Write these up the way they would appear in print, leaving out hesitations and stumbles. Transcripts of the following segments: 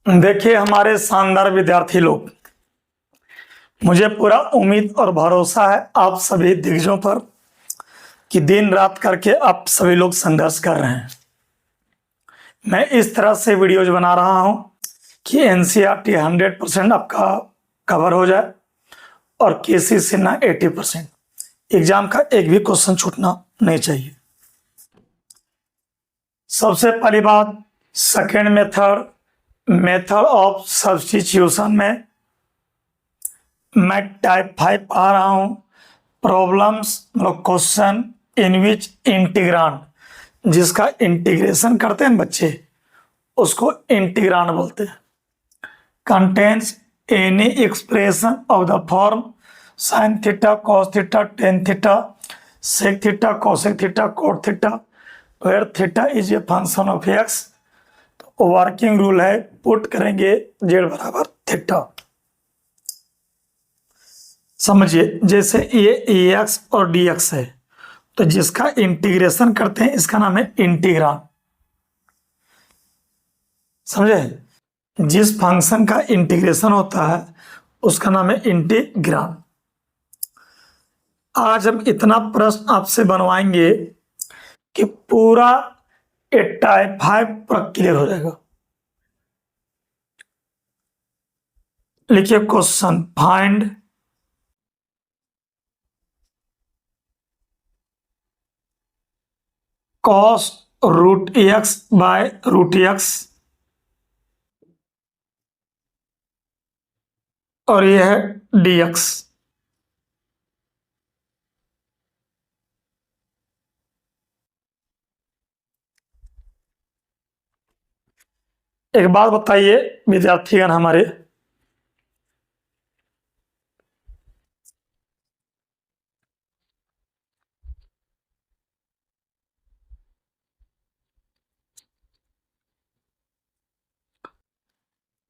देखिए हमारे शानदार विद्यार्थी लोग, मुझे पूरा उम्मीद और भरोसा है आप सभी दिग्गजों पर कि दिन रात करके आप सभी लोग संघर्ष कर रहे हैं। मैं इस तरह से वीडियोज बना रहा हूं कि एनसीईआरटी 100% आपका कवर हो जाए और केसी सिन्हा 80%। एग्जाम का एक भी क्वेश्चन छूटना नहीं चाहिए। सबसे पहली बात, सेकेंड मेथड ऑफ सब्स्टिट्यूशन में मैं टाइप 5 पढ़ा रहा हूं। प्रॉब्लम्स मतलब क्वेश्चन इन विच इंटीग्रांड, जिसका इंटीग्रेशन करते हैं बच्चे उसको इंटीग्रांड बोलते हैं। Contains any expression of the form sine theta cos theta tan theta sec theta cosec theta cot theta where theta is a function of x. तो working rule है, put करेंगे जेड बराबर थीटा। समझिए, जैसे ये x और D x है तो जिसका इंटीग्रेशन करते हैं इसका नाम है इंटीग्रांड। समझे, जिस फंक्शन का इंटीग्रेशन होता है उसका नाम है इंटीग्रांड। आज हम इतना प्रश्न आपसे बनवाएंगे कि पूरा टाइप 5 पूरा क्लियर हो जाएगा। लिखिए question, find cos root x by root x और यह है डी एक्स। एक बात बताइए विद्यार्थीगण हमारे,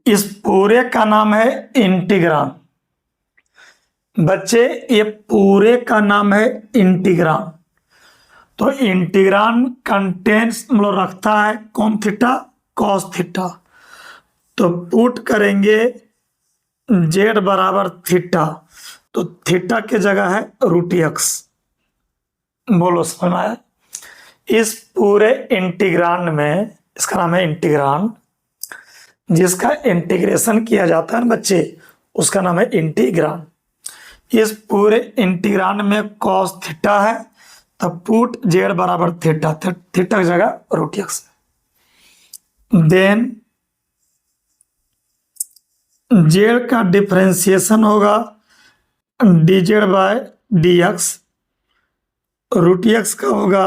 इस पूरे का नाम है इंटीग्रांड। बच्चे, ये पूरे का नाम है इंटीग्रांड। तो इंटीग्रांड कंटेंट्स मतलब रखता है कौन थीटा कॉस थीटा। तो पुट करेंगे जेड बराबर थीटा, तो थीटा की जगह है रूट एक्स। बोलो समझ में आया? इस पूरे इंटीग्रांड में, इसका नाम है इंटीग्रांड, जिसका इंटीग्रेशन किया जाता है बच्चे उसका नाम है इंटीग्रांड। इस पूरे इंटीग्रांड में कॉस थीटा है तो पुट जेड बराबर थीटा, थीटा की जगह रूट एक्स। देन जेड का डिफरेंशिएशन होगा d z by d x, root x का होगा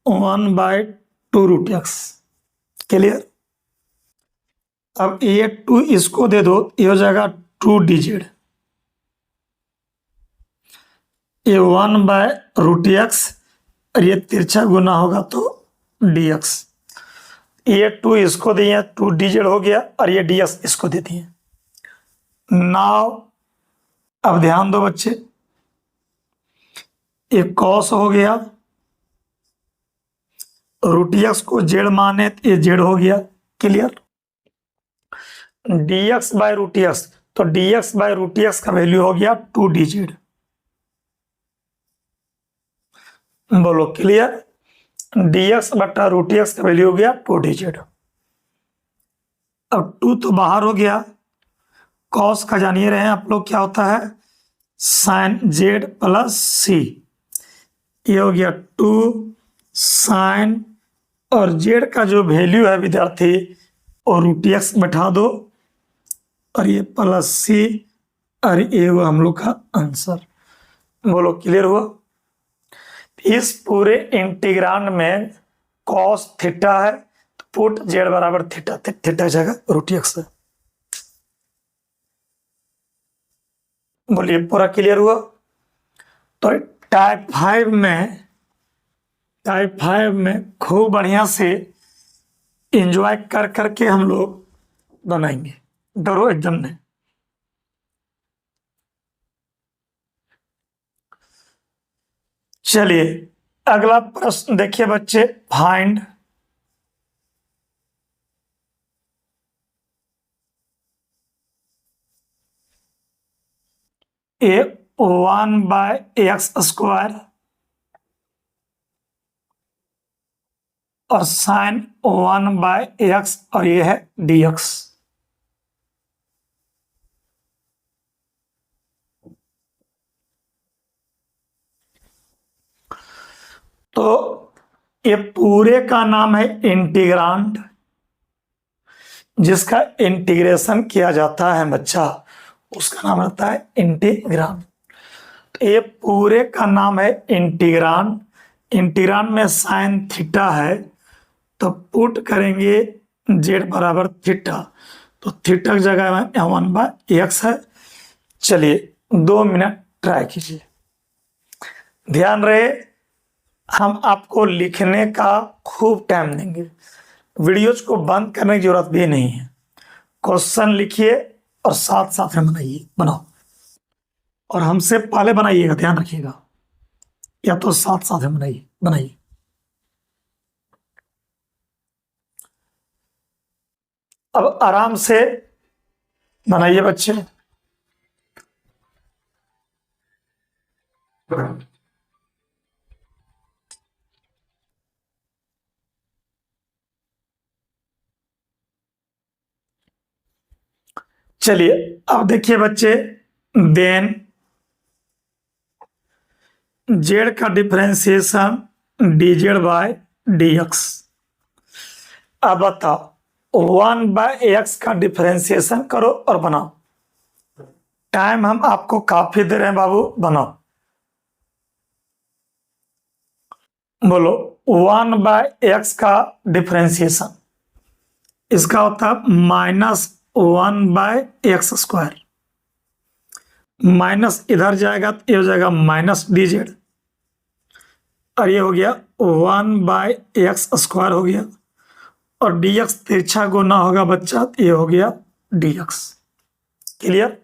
1/2 रूट एक्स। क्लियर? अब ये 2 इसको दे दो, ये हो जाएगा 2 डी जेड, ये 1/रूट एक्स और ये तिरछा गुना होगा तो डी एक्स। ये 2 इसको दिए 2 डी जेड हो गया और ये डी एक्स इसको दे दिए। नाउ अब ध्यान दो बच्चे, ये कॉस हो गया, रूट एक्स को जेड माने तो ये जेड हो गया। Clear? D x by root x, तो d x by root x का वैल्यू हो गया 2 डी जेड। बोलो क्लियर? डी एक्स बटा रूट एक्स का वैल्यू हो गया 2 डी जेड। अब 2 तो बाहर हो गया, कॉस का जानिए रहे हैं आप लोग क्या होता है, साइन जेड प्लस सी। ये हो गया 2 साइन, और जेड का जो वैल्यू है विद्यार्थी और रूट एक्स बैठा दो और ये प्लस सी और ये हुआ हम लोग का आंसर। बोलो क्लियर हुआ? इस पूरे इंटीग्रांड में कॉस थीटा है तो पुट जेड बराबर थीटा, थीटा जगह रूट एक्स है। बोलिए पूरा क्लियर हुआ? तो टाइप 5 में खूब बढ़िया से एंजॉय कर करके हम लोग बनाएंगे, डरो एकदम नहीं। चलिए अगला प्रश्न देखिए बच्चे, फाइंड ये 1/x² और साइन 1/x और ये है dx। तो ये पूरे का नाम है इंटीग्रांड, जिसका इंटीग्रेशन किया जाता है बच्चा, उसका नाम रहता है इंटीग्रांड। तो ये पूरे का नाम है इंटीग्रांड। इंटीग्रांड में साइन थीटा है, तो पुट करेंगे जेड बराबर थीटा, तो थीटा की जगह में 1/x है। चलिए 2 मिनट ट्राई कीजिए। ध्यान रहे, हम आपको लिखने का खूब टाइम देंगे, वीडियोज को बंद करने की जरूरत भी नहीं है। क्वेश्चन लिखिए और साथ साथ में बनाओ, और हमसे पहले बनाइएगा, ध्यान रखिएगा, या तो साथ साथ में बनाइए। अब आराम से बनाइए बच्चे। चलिए अब देखिए बच्चे, देन जेड का डिफरेंशिएशन dz/dx। अब बताओ 1/x का डिफरेंशिएशन करो और बनाओ। टाइम हम आपको काफी दे रहे हैं बाबू, बनाओ। बोलो 1/x का डिफरेंशिएशन, इसका होता है -1/x²। माइनस इधर जाएगा तो ये हो जाएगा -dz, और ये हो गया 1/x² हो गया, और dx तिरछा गुना होगा बच्चा, तो ये हो गया dx। क्लियर?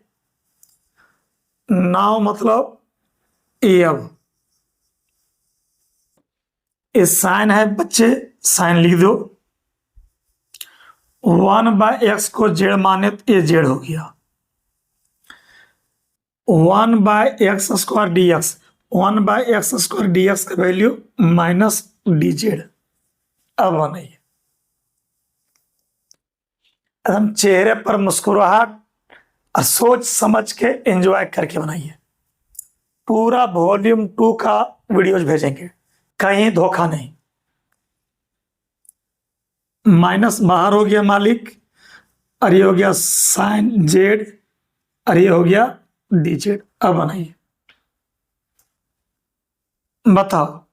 नाउ मतलब ये, अब ये साइन है बच्चे, साइन लिख दो। 1/x को जेड माने तो ये जेड हो गया। 1/x² dx, 1/x² dx का वैल्यू -dz। अब बनाइए, एकदम चेहरे पर मुस्कुराहट और सोच समझ के एंजॉय करके बनाइए। पूरा वॉल्यूम 2 का वीडियोज भेजेंगे, कहीं धोखा नहीं। माइनस बाहर हो गया मालिक, और ये हो गया साइन जेड, और ये हो गया dz। अब बनाइए, बताओ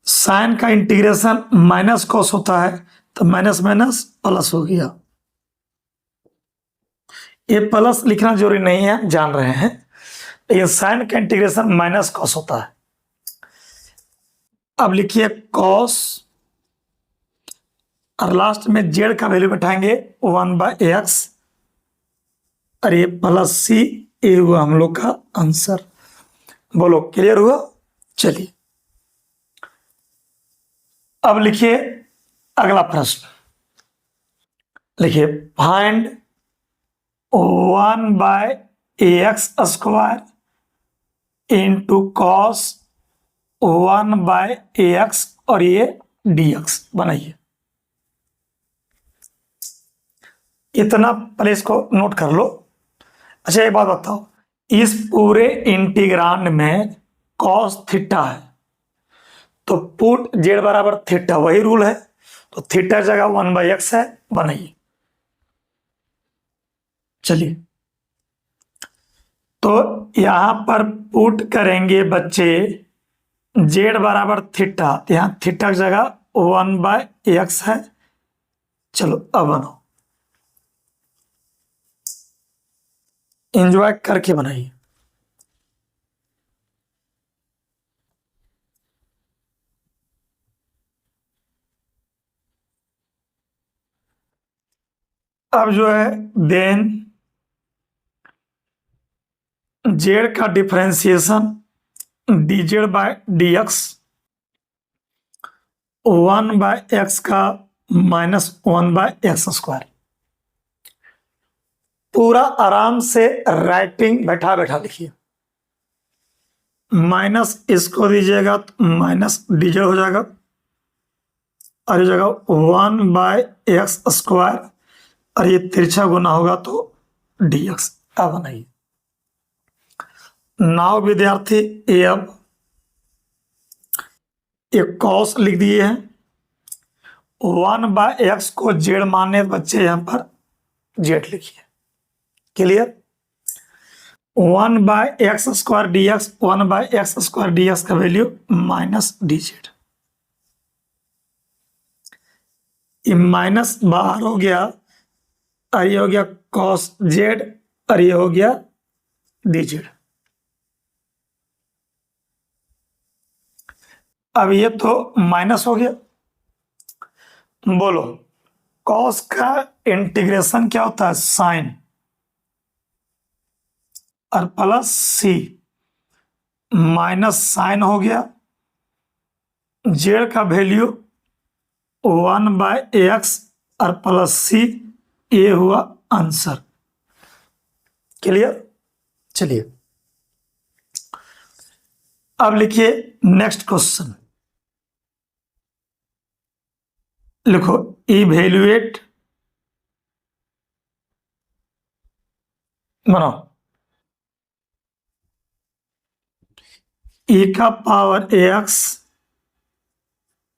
साइन का इंटीग्रेशन माइनस कॉस होता है, तो माइनस माइनस प्लस हो गया। ये प्लस लिखना जरूरी नहीं है, जान रहे हैं, लेकिन साइन का इंटीग्रेशन माइनस कॉस होता है। अब लिखिए कॉस, और लास्ट में जेड का वैल्यू बैठाएंगे 1/x, और ये +c, ये हुआ हम लोग का आंसर। बोलो क्लियर हुआ? चलिए अब लिखिए अगला प्रश्न। लिखिए find 1/x² into cos 1/x और ये dx। बनाइए, इतना पहले इसको नोट कर लो। अच्छा एक बात बताओ, इस पूरे इंटीग्रांड में कॉस थीटा है, तो पुट जेड बराबर थीटा, वही रूल है, तो थीटा जगह 1/x है। बनाइए, चलिए तो यहां पर पुट करेंगे बच्चे जेड बराबर थीटा, यहां थीटा की जगह 1/x है। चलो अब बनाओ, एंजॉय करके बनाइए। अब जो है देन जेड का डिफरेंशिएशन dz/dx, 1/x का -1/x²। पूरा आराम से राइटिंग बैठा बैठा लिखिए। माइनस इसको दीजिएगा तो माइनस डीजेड हो जाएगा, और ये जाएगा 1/x², और ये तिरछा गुना होगा तो dx। अब बनाइए। नाउ विद्यार्थी ये अब एक कॉस लिख दिए हैं, 1/x को जेड माने बच्चे यहां पर जेड लिखिए। Clear. 1/x² dx, 1/x² dx का वैल्यू माइनस dz। ये माइनस बाहर हो गया, और ये हो गया कॉस जेड, और ये हो गया dz। अब ये तो माइनस हो गया। बोलो कॉस का इंटीग्रेशन क्या होता है? साइन और प्लस सी, माइनस साइन हो गया, जेड का वैल्यू 1/x और प्लस सी, ये हुआ आंसर। क्लियर। चलिए अब लिखिए नेक्स्ट क्वेश्चन। लिखो इवेल्युएट, बनाओ, e का पावर ax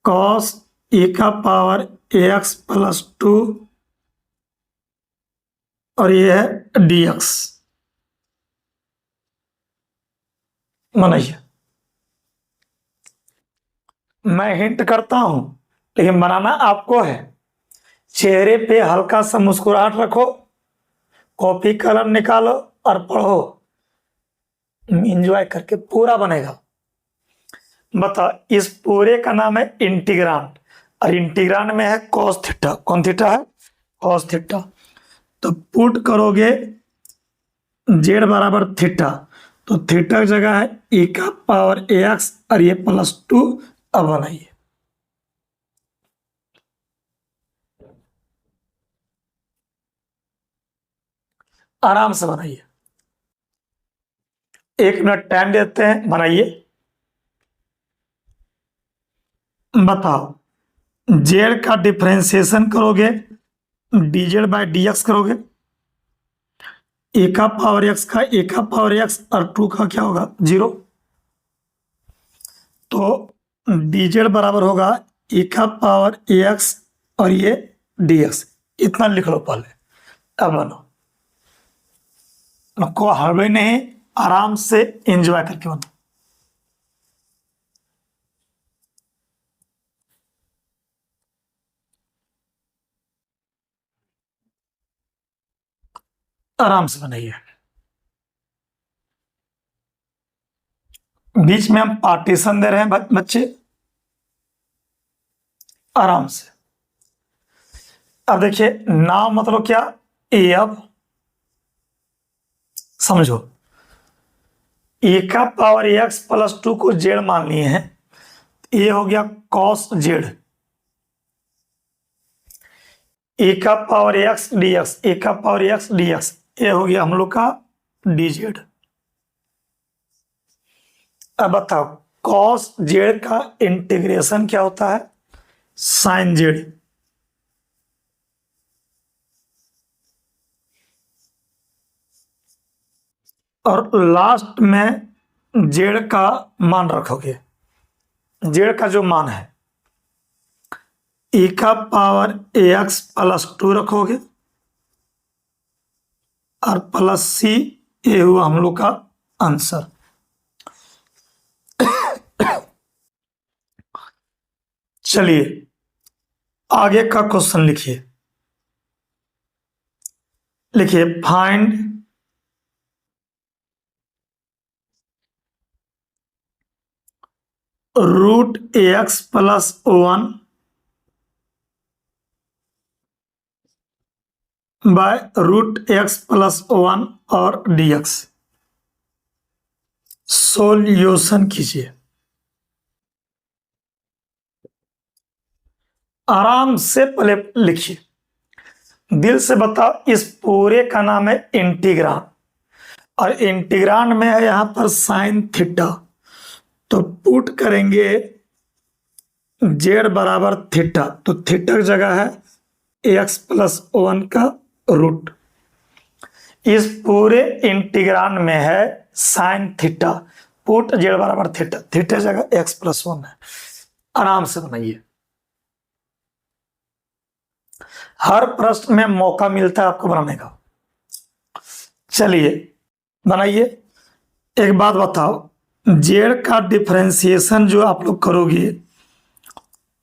cos e का पावर ax प्लस 2, और ये है dx। बनाइए। मैं हिंट करता हूं, लेकिन बनाना आपको है। चेहरे पे हल्का सा मुस्कुराहट रखो, कॉपी कलम निकालो और पढ़ो, एंजॉय करके पूरा बनेगा। बताओ, इस पूरे का नाम है इंटीग्रांड, और इंटीग्रांड में है कॉस थीटा। कौन थीटा है? Cos theta. तो पुट करोगे जेड बराबर थीटा, तो थीटा की जगह है e का पावर ax, और ये प्लस 2। अब बनाइए। आराम से बनाइए, 1 मिनट टाइम देते हैं, बनाइए। बताओ जेड का डिफरेंशिएशन करोगे, dz/dx करोगे, ए का पावर एक्स का ए का पावर एक्स और 2 का क्या होगा? 0। तो dz बराबर होगा e का पावर ax और ये dx। इतना लिख लो पहले। अब बनो, को हड़बड़ी नहीं, आराम से एंजॉय करके बनो। आराम से बनाइए। बीच में हम पार्टीशन दे रहे हैं बच्चे, आराम से। अब देखिए नाम मतलब क्या? ए। अब समझो, ए का पावर एक्स प्लस 2 को जेड मान लिए हैं, ये हो गया कॉस जेड। ए का पावर एक्स डीएक्स, ए का पावर एक्स डीएक्स, ये हो गया हम लोग का डीजेड। अब बताओ कॉस जेड का इंटीग्रेशन क्या होता है? Sine z. और लास्ट में जेड का मान रखोगे, जेड का जो मान है e का पावर ax प्लस 2 रखोगे, और प्लस सी, ये हुआ हम लोग का आंसर। चलिए आगे का क्वेश्चन लिखिए। लिखिए find root ax plus 1 by root x plus 1 और dx। सॉल्यूशन कीजिए। आराम से पहले लिखिए, दिल से बताओ। इस पूरे का नाम है इंटीग्रांड, और इंटीग्रांड में है यहां पर साइन थीटा। तो पुट करेंगे जेड बराबर थीटा, तो थीटा की जगह है एक्स प्लस 1 का रूट। इस पूरे इंटीग्रांड में है साइन थीटा, पुट जेड बराबर थीटा, थीटा की जगह एक्स प्लस 1 है। आराम से बनाइए, हर प्रश्न में मौका मिलता है आपको बनाने का। चलिए बनाइए। एक बात बताओ, जेड का डिफरेंशिएशन जो आप लोग करोगे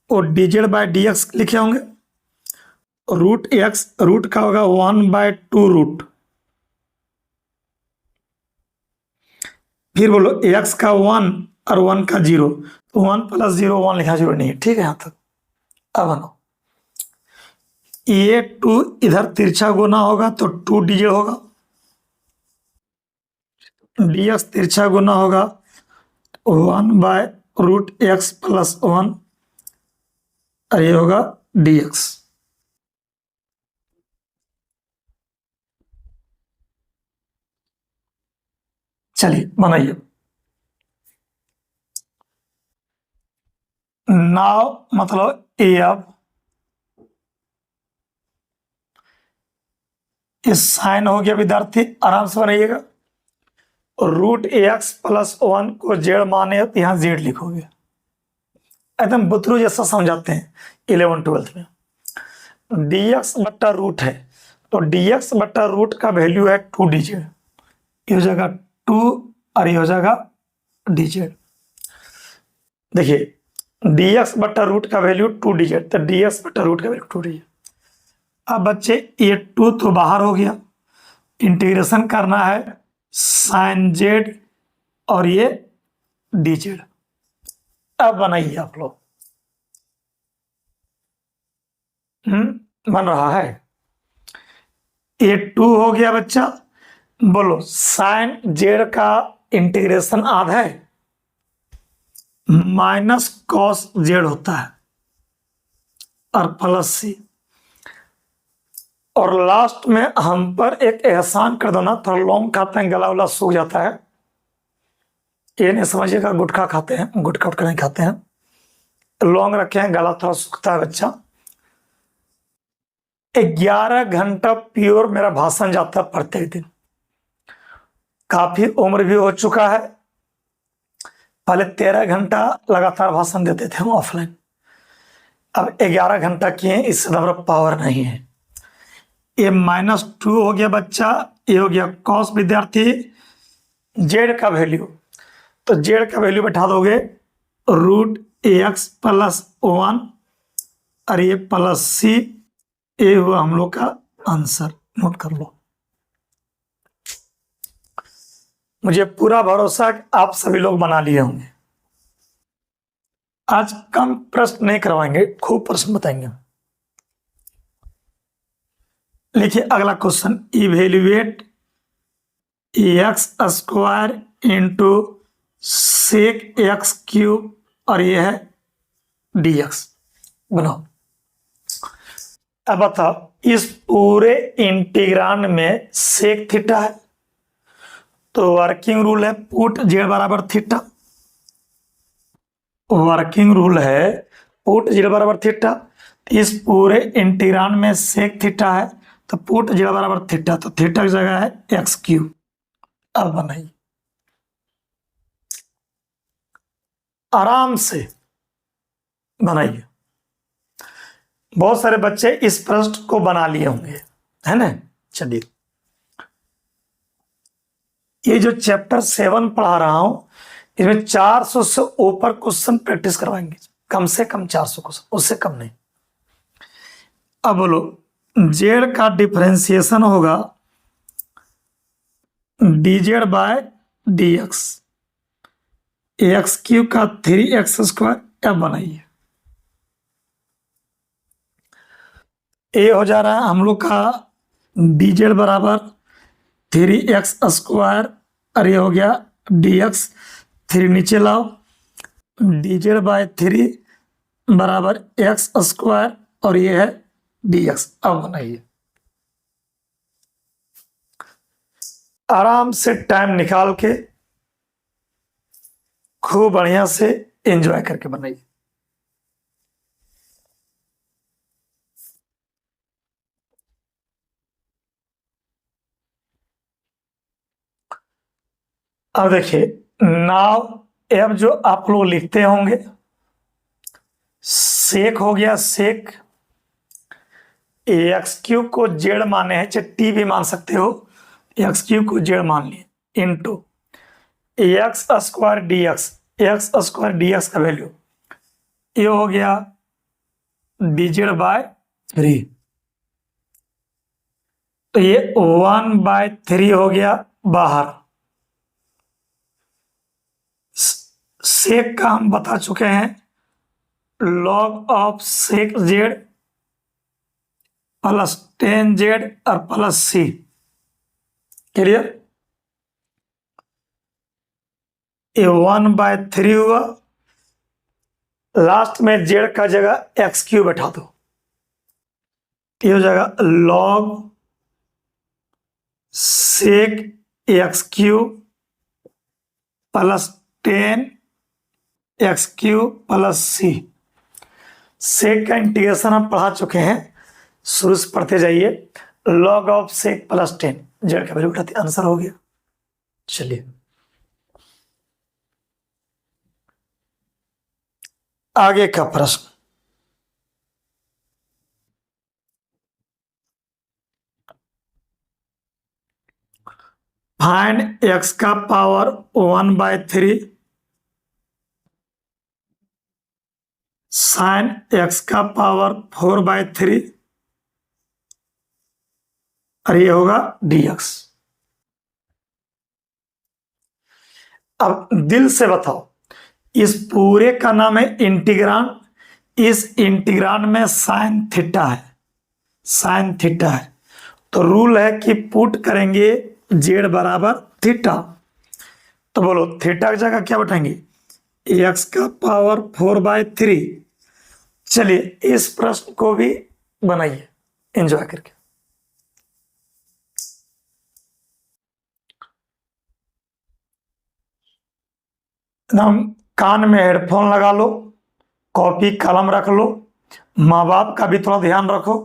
वो dz बाय dx लिखे होंगे। रूट एक्स रूट का होगा 1/2 रूट, फिर बोलो एक्स का 1 और 1 का 0, तो 1 + 0 1 लिखा जरूरी नहीं है, ठीक है यहां तक। अब बनो, ये 2 इधर तिरछा गुना होगा तो 2dz होगा, dx तिरछा गुना होगा 1/√x + 1 और ये होगा dx। चलिए बनाइए। नाउ मतलब अब इस साइन हो गया विद्यार्थी, आराम से बनाइएगा। √x + 1 को जेड माने तो यहां जेड लिखोगे, एकदम बुतरू जैसा समझाते हैं 11 12 में। dx बट्टा रूट है, तो dx बट्टा रूट का वैल्यू है 2dz, ये हो जाएगा 2 और ये हो जाएगा dz। देखिए dx बट्टा रूट का वैल्यू 2dz, तो dx बट्टा रूट का वैल्यू 2dz। अब बच्चे ये 2 तो बाहर हो गया, इंटीग्रेशन करना है साइन जेड और ये dz। अब बनाइए आप लोग, बन रहा है। ये 2 हो गया बच्चा, बोलो साइन जेड का इंटीग्रेशन आधा है माइनस कॉस जेड होता है और प्लस सी। और लास्ट में हम पर एक एहसान कर दो ना, थोड़ा लौंग खाते हैं गला वाला सूख जाता है, ये नहीं समझिएगा गुटखा खाते हैं, गुटखा उटखा नहीं खाते हैं, लौंग रखे हैं गला थोड़ा सूखता है बच्चा। 11 घंटा प्योर मेरा भाषण जाता है प्रत्येक दिन, काफी उम्र भी हो चुका है। पहले 13 घंटा लगातार भाषण देते थे हम ऑफलाइन, अब 11 घंटा किए, इससे हमारा पावर नहीं है। ये -2 हो गया बच्चा, ये हो गया कॉस विद्यार्थी जेड का वैल्यू, तो जेड का वैल्यू बैठा दोगे √x + 1 और ये प्लस सी, ये हुआ हम लोग का आंसर, नोट कर लो। मुझे पूरा भरोसा कि आप सभी लोग बना लिए होंगे। आज कम प्रश्न नहीं करवाएंगे, खूब प्रश्न बताएंगे। लिखिए अगला question, evaluate x² into sec(x³ और ये है dx। बनाओ। अब बताओ, इस पूरे इंटीग्रांड में सेक थीटा है, तो वर्किंग रूल है पुट जेड बराबर थीटा, वर्किंग रूल है पुट जेड बराबर थीटा। इस पूरे इंटीग्रांड में सेक थीटा है, तो पुट जेड बराबर थीटा, तो थीटा की जगह है x³। अब बनाइए आराम से बनाइए, बहुत सारे बच्चे इस प्रश्न को बना लिए होंगे, है ना। चलिए, ये जो चैप्टर 7 पढ़ा रहा हूं, इसमें 400 से ऊपर क्वेश्चन प्रैक्टिस करवाएंगे, कम से कम 400 क्वेश्चन, उससे कम नहीं। अब बोलो, जेड का डिफरेंशिएशन होगा dz बाय dx, x³ का 3x²। अब बनाइए, ये हो जा रहा है हम लोग का dz बराबर 3x² और ये हो गया dx, 3 नीचे लाओ, dz बाय 3 बराबर x² और ये है dx। अब बनाइए आराम से टाइम निकाल के, खूब बढ़िया से एंजॉय करके बनाइए। अब देखिए, नाउ अब जो आप लोग लिखते होंगे, सेक हो गया सेक, एक्स क्यूब को जेड माने हैं, चाहे टी भी मान सकते हो, एक्स क्यूब को जेड मान लिए into x square D x का वैल्यू ये हो गया dz बाय 3, तो ये 1/3 हो गया बाहर। सेक का हम बता चुके हैं, log of sec z plus tan z और प्लस सी। क्लियर? ये 1/3 हुआ, लास्ट में जेड का जगह एक्स क्यूब बैठा दो, ये हो जाएगा log sec x cube plus 10 x cube plus c. Sec का इंटीग्रेशन हम पढ़ा चुके हैं, शुरू से पढ़ते जाइए। Log of sec plus 10, z का वैल्यू उठाते, आंसर हो गया। चलिए आगे का प्रश्न, फाइंड एक्स का पावर 1/3 साइन एक्स का पावर 4/3 और ये होगा dx। अब दिल से बताओ, इस पूरे का नाम है इंटीग्रांड, इस इंटीग्रांड में साइन थीटा है, साइन थीटा है, तो रूल है कि पुट करेंगे जेड बराबर थीटा। तो बोलो थीटा की जगह क्या बैठाएंगे, एक्स का पावर 4/3। चलिए इस प्रश्न को भी बनाइए एंजॉय करके। एकदम कान में हेडफोन लगा लो, कॉपी कलम रख लो, माँ बाप का भी थोड़ा ध्यान रखो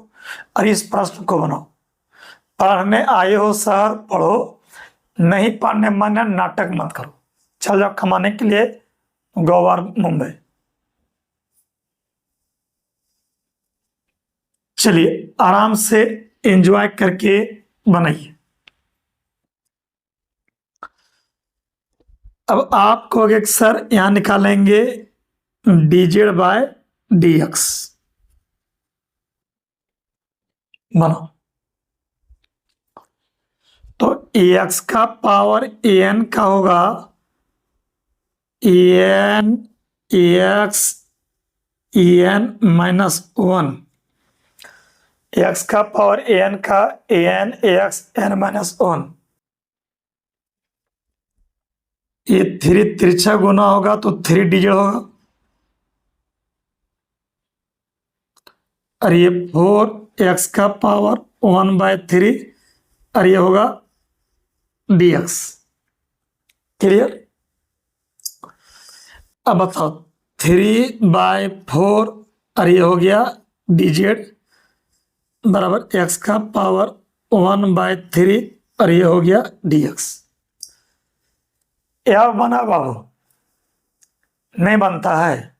और इस प्रश्न को बनाओ। पढ़ने आए हो शहर पढ़ो, नहीं पढ़ने मन है नाटक मत करो, चल जाओ कमाने के लिए गोवा मुंबई। चलिए आराम से एंजॉय करके बनाइए। अब आप कहोगे कि सर यहां निकालेंगे dz बाय dx, बनाओ। तो एक्स का पावर एन का होगा एन एक्स एन -1, एक्स का पावर एन का एन एक्स एन -1। ये 3 तिरछा गुना होगा तो 3 डिजिट होगा, और ये 4x का पावर 1/3 और ये होगा dx। क्लियर? अब बताओ 3/4 और ये हो गया dz बराबर x का पावर 1/3 और ये हो गया dx। यह बना बाबू? नहीं बनता है?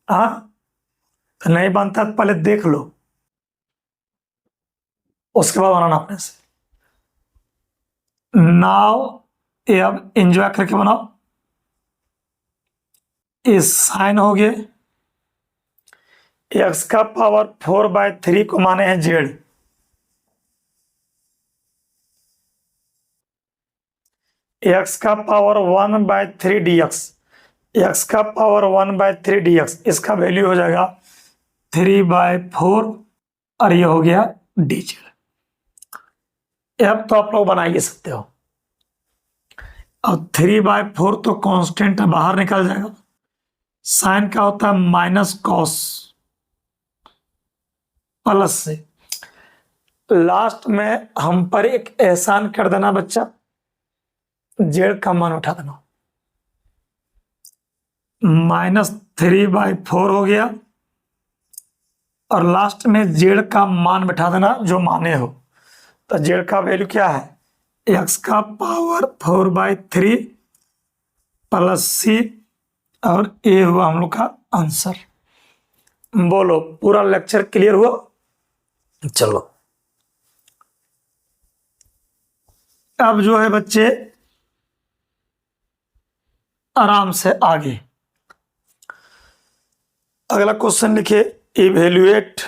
हाँ, नहीं बनता तो पहले देख लो, उसके बाद बनाना अपने से। नाउ ये अब एंजॉय करके बनाओ। इस साइन हो गए, एक्स का पावर 4/3 को माने हैं जेड, एक्स का पावर 1/3 dx, एक्स का पावर 1/3 dx, इसका वैल्यू हो जाएगा 3/4 और ये हो गया dz। अब तो आप लोग बना ही सकते हो। अब 3/4 तो कांस्टेंट बाहर निकल जाएगा, साइन का होता है माइनस कॉस प्लस से, लास्ट में हम पर एक एहसान कर देना बच्चा, जेड का मान उठा देना। -3/4 हो गया, और लास्ट में जेड का मान बैठा देना जो माने हो। तो जेड का वैल्यू क्या है, x का पावर 4/3 प्लस c, और ये हुआ हम लोग का आंसर। बोलो, पूरा लेक्चर क्लियर हुआ? चलो, अब जो है बच्चे आराम से आगे अगला क्वेश्चन लिखे, evaluate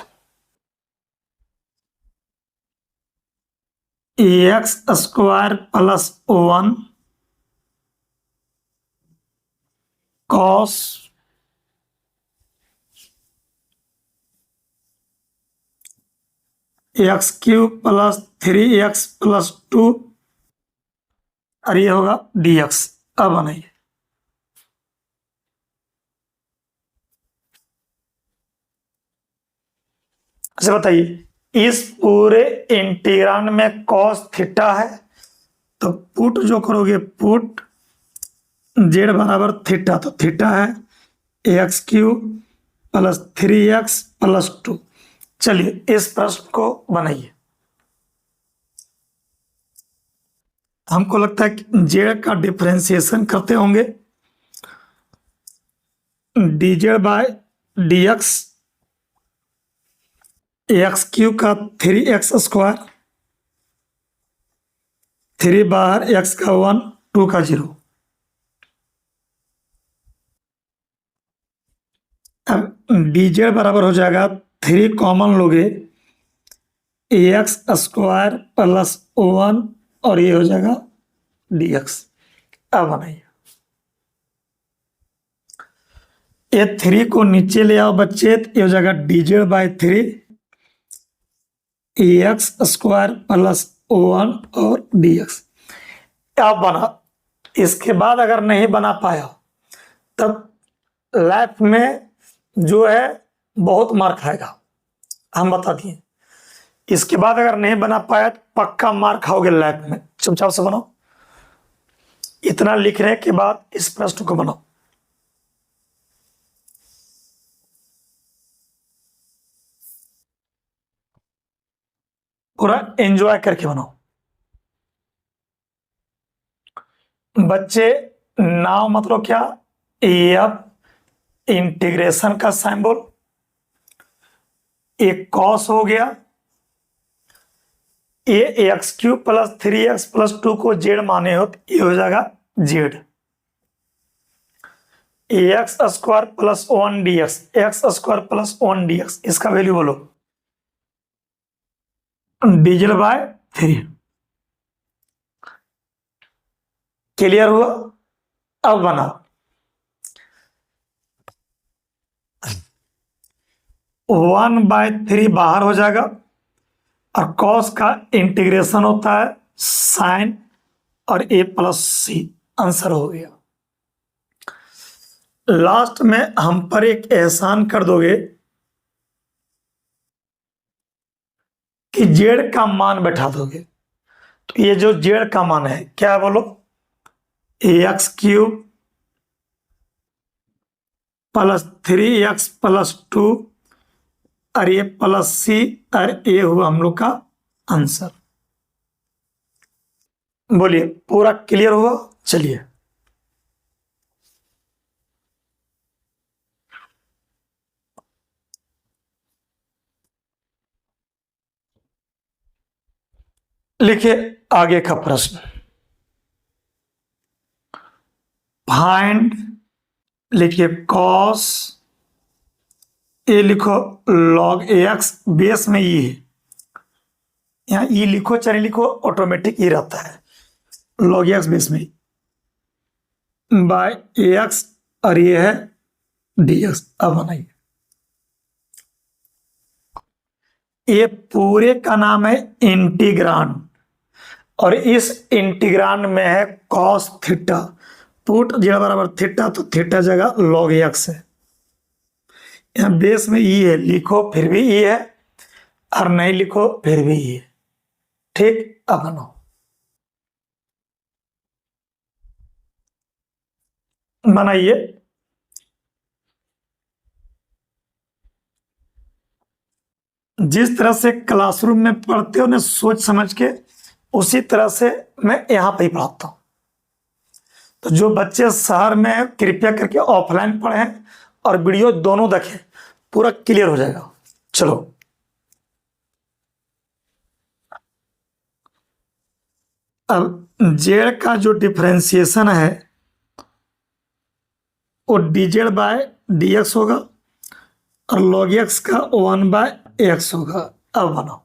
x² plus 1 cos x³ plus 3x plus 2, और ये होगा dx। अब बनाइए। अच्छा बताइए, इस पूरे इंटीग्रांड में cos थीटा है, तो पुट जो करोगे, पुट z बराबर थीटा, तो थीटा है x³ प्लस 3x प्लस 2। चलिए इस प्रश्न को बनाइए। हमको लगता है कि z का डिफरेंशिएशन करते होंगे, dz/dx x³ का 3x², 3 बाहर, x का 1, 2 का 0। अब dz बराबर हो जाएगा, 3 कॉमन लोगे, x² प्लस 1, और ये हो जाएगा dx। अब बनाइए, ये 3 को नीचे ले आओ बच्चे, तो ये हो जाएगा dz/3 x² प्लस 1 और dx। अब बना। इसके बाद अगर नहीं बना पाया तब लाइफ में जो है बहुत मार खाएगा, हम बता दिए। इसके बाद अगर नहीं बना पाया तो पक्का मार खाओगे लाइफ में। चुपचाप से बनाओ, इतना लिखने के बाद इस प्रश्न को बनाओ। पूरा एंजॉय करके बनाओ बच्चे। नाउ मतलब क्या, एफ इंटीग्रेशन का सिंबल, एक कॉस हो गया, ये x³ प्लस 3x प्लस 2 को जेड माने हो तो ये हो जाएगा Z. x² plus 1 dx, x² plus 1 dx, इसका वैल्यू बोलो, dz/3। क्लियर हुआ? अब बना 1/3 बाहर हो जाएगा, और कॉस का इंटीग्रेशन होता है साइन और a प्लस सी। आंसर हो गया। लास्ट में हम पर एक एहसान कर दोगे कि जेड का मान बैठा दोगे। तो ये जो जेड का मान है क्या है बोलो, x³ प्लस 3x प्लस 2, और ये प्लस सी, और ये हुआ हम लोग का आंसर। बोलिए, पूरा क्लियर हुआ? चलिए लिखिए आगे का प्रश्न। फाइंड, लिखिए कॉस, ये लिखो log ax, बेस में ये है, यहाँ ये लिखो चाहे लिखो, ऑटोमेटिक ये रहता है log ax बेस में बाय ax, और ये है dx। अब बनाइए, ये पूरे का नाम है इंटीग्रांड, और इस इंटीग्रांड में है cos थीटा। पुट जेड बराबर थीटा, तो थीटा जगह log ax है। यहाँ बेस में ई है, लिखो फिर भी ई है, और नहीं लिखो फिर भी ई है। ठीक, अब बनाओ। बनाइए, जिस तरह से क्लासरूम में पढ़ते हो ना सोच समझ के, उसी तरह से मैं यहाँ पे ही पढ़ाता हूँ। तो जो बच्चे शहर में हैं, कृपया करके ऑफलाइन पढ़ें और वीडियो दोनों देखें, पूरा क्लियर हो जाएगा। चलो, अब जेड का जो डिफरेंशिएशन है वो dz बाय dx होगा और log x का 1/x होगा। अब बनाओ,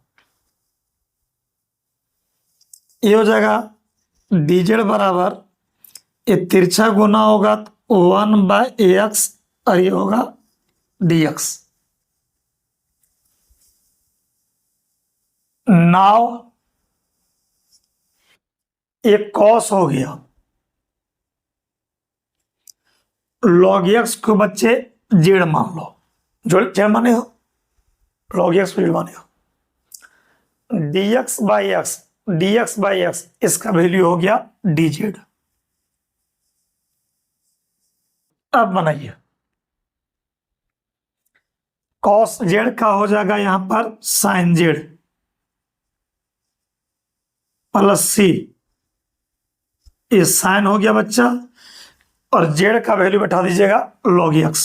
ये हो जाएगा dz बराबर, ये तिरछा गुना होगा तो 1/ax और ये होगा dx। नाउ ये कॉस हो गया, log x को बच्चे जेड मान लो, जो जेड माने हो, log x को जेड माने हो। dx बाई एक्स इसका वैल्यू हो गया dz। अब बनाइए, कॉस जेड का हो जाएगा यहां पर साइन जेड प्लस सी, ये साइन हो गया बच्चा, और जेड का वैल्यू बैठा दीजिएगा log x।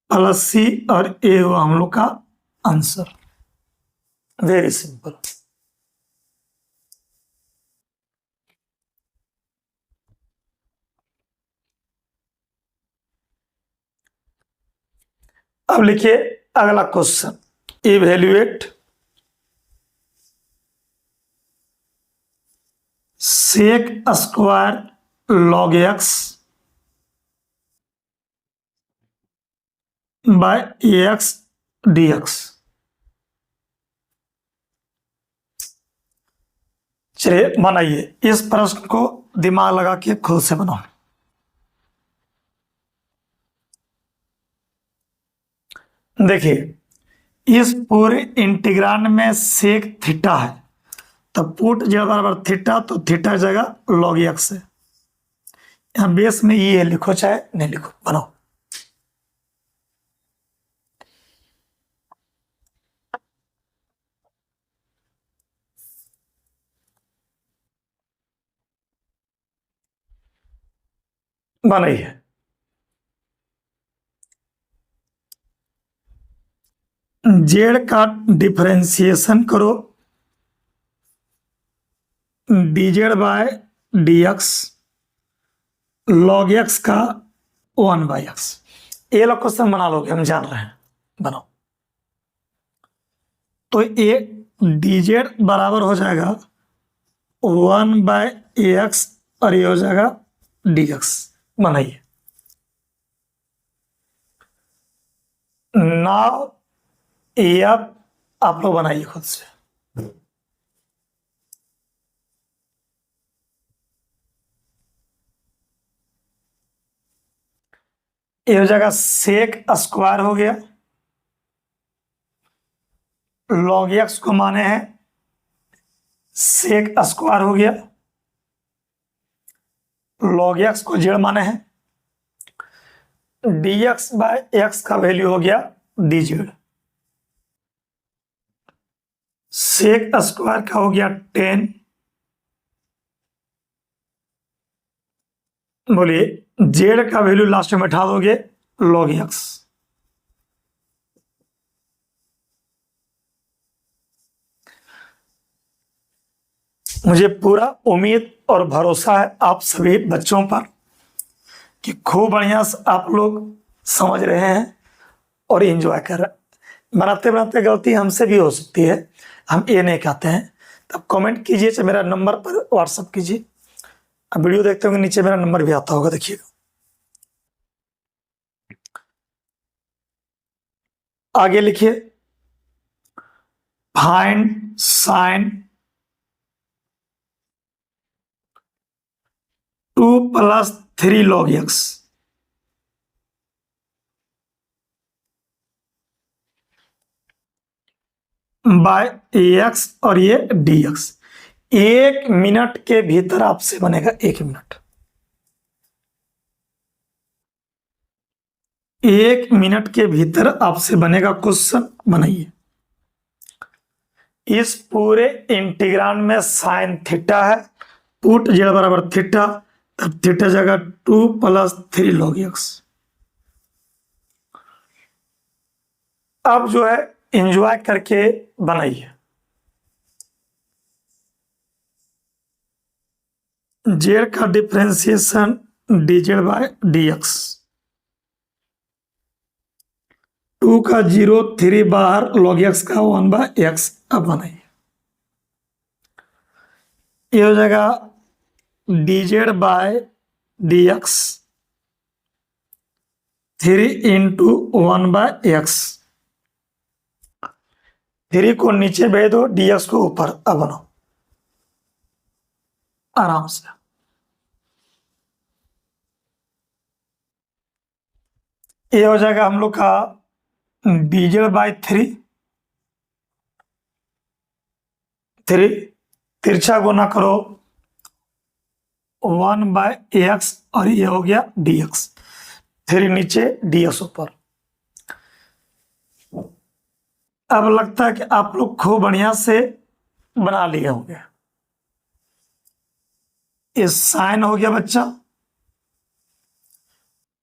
प्लस सी और ए हुआ हम लोग का आंसर। Very simple. अब लिखिए अगला question, evaluate sec square log x by ax dx। चलिए बनाइए, इस प्रश्न को दिमाग लगा के खुद से बनाओ। देखिए इस पूरे इंटीग्रांड में सेक थीटा है, तो पुट जेड बराबर थीटा, तो थीटा जगह log x है। यहां बेस में ये लिखो चाहे नहीं लिखो, बनाओ। बनाइए, जेड का डिफरेंशिएशन करो dz by dx log x का 1/x। ये लोग क्वेश्चन बना लोगे, हम जान रहे हैं, बनाओ। तो ये dz बराबर हो जाएगा 1/ax और ये हो जाएगा dx। बनाइए, नाउ ये अब आप लोग बनाइए खुद से। ये हो जाएगा सेक स्क्वायर हो गया, log x को माने हैं सेक स्क्वायर हो गया, log x को जेड माने हैं, dx बाय x का वैल्यू हो गया dz। सेक स्क्वायर का हो गया 10, बोलिए जेड का वैल्यू लास्ट में बैठा दोगे log x। मुझे पूरा उम्मीद और भरोसा है आप सभी बच्चों पर कि खूब बढ़िया से आप लोग समझ रहे हैं और एंजॉय कर रहे हैं। बनाते बनाते गलती हमसे भी हो सकती है, हम ये नहीं कहते हैं। तब कमेंट कीजिए, चाहे मेरा नंबर पर व्हाट्सअप कीजिए। अब वीडियो देखते होंगे नीचे मेरा नंबर भी आता होगा, देखिएगा। आगे लिखिए, find sine 2 + 3 log x by ax और ये dx। 1 मिनट के भीतर आपसे बनेगा, 1 मिनट। 1 मिनट के भीतर आपसे बनेगा क्वेश्चन, बनाइए। इस पूरे इंटीग्रांड में साइन थीटा है, पुट जेड बराबर थीटा, तब थीटा जगह 2 + 3 log x। अब जो है एंजॉय करके बनाइए। जेड का डिफरेंशिएशन dz/dx, 2 का 0, 3 बाहर, log x का 1/x। अब बनाइए, ये हो जाएगा dz/dx 3 × 1/x। 3 को नीचे भेज दो, dx को ऊपर। अब बनाओ आराम से। ये हो जाएगा हम लोग का dz/3, 3 तिरछा गुना करो 1/x, और ये हो गया dx। 3 नीचे, dx ऊपर। अब लगता है कि आप लोग खूब बढ़िया से बना लिए होंगे। ये साइन हो गया बच्चा।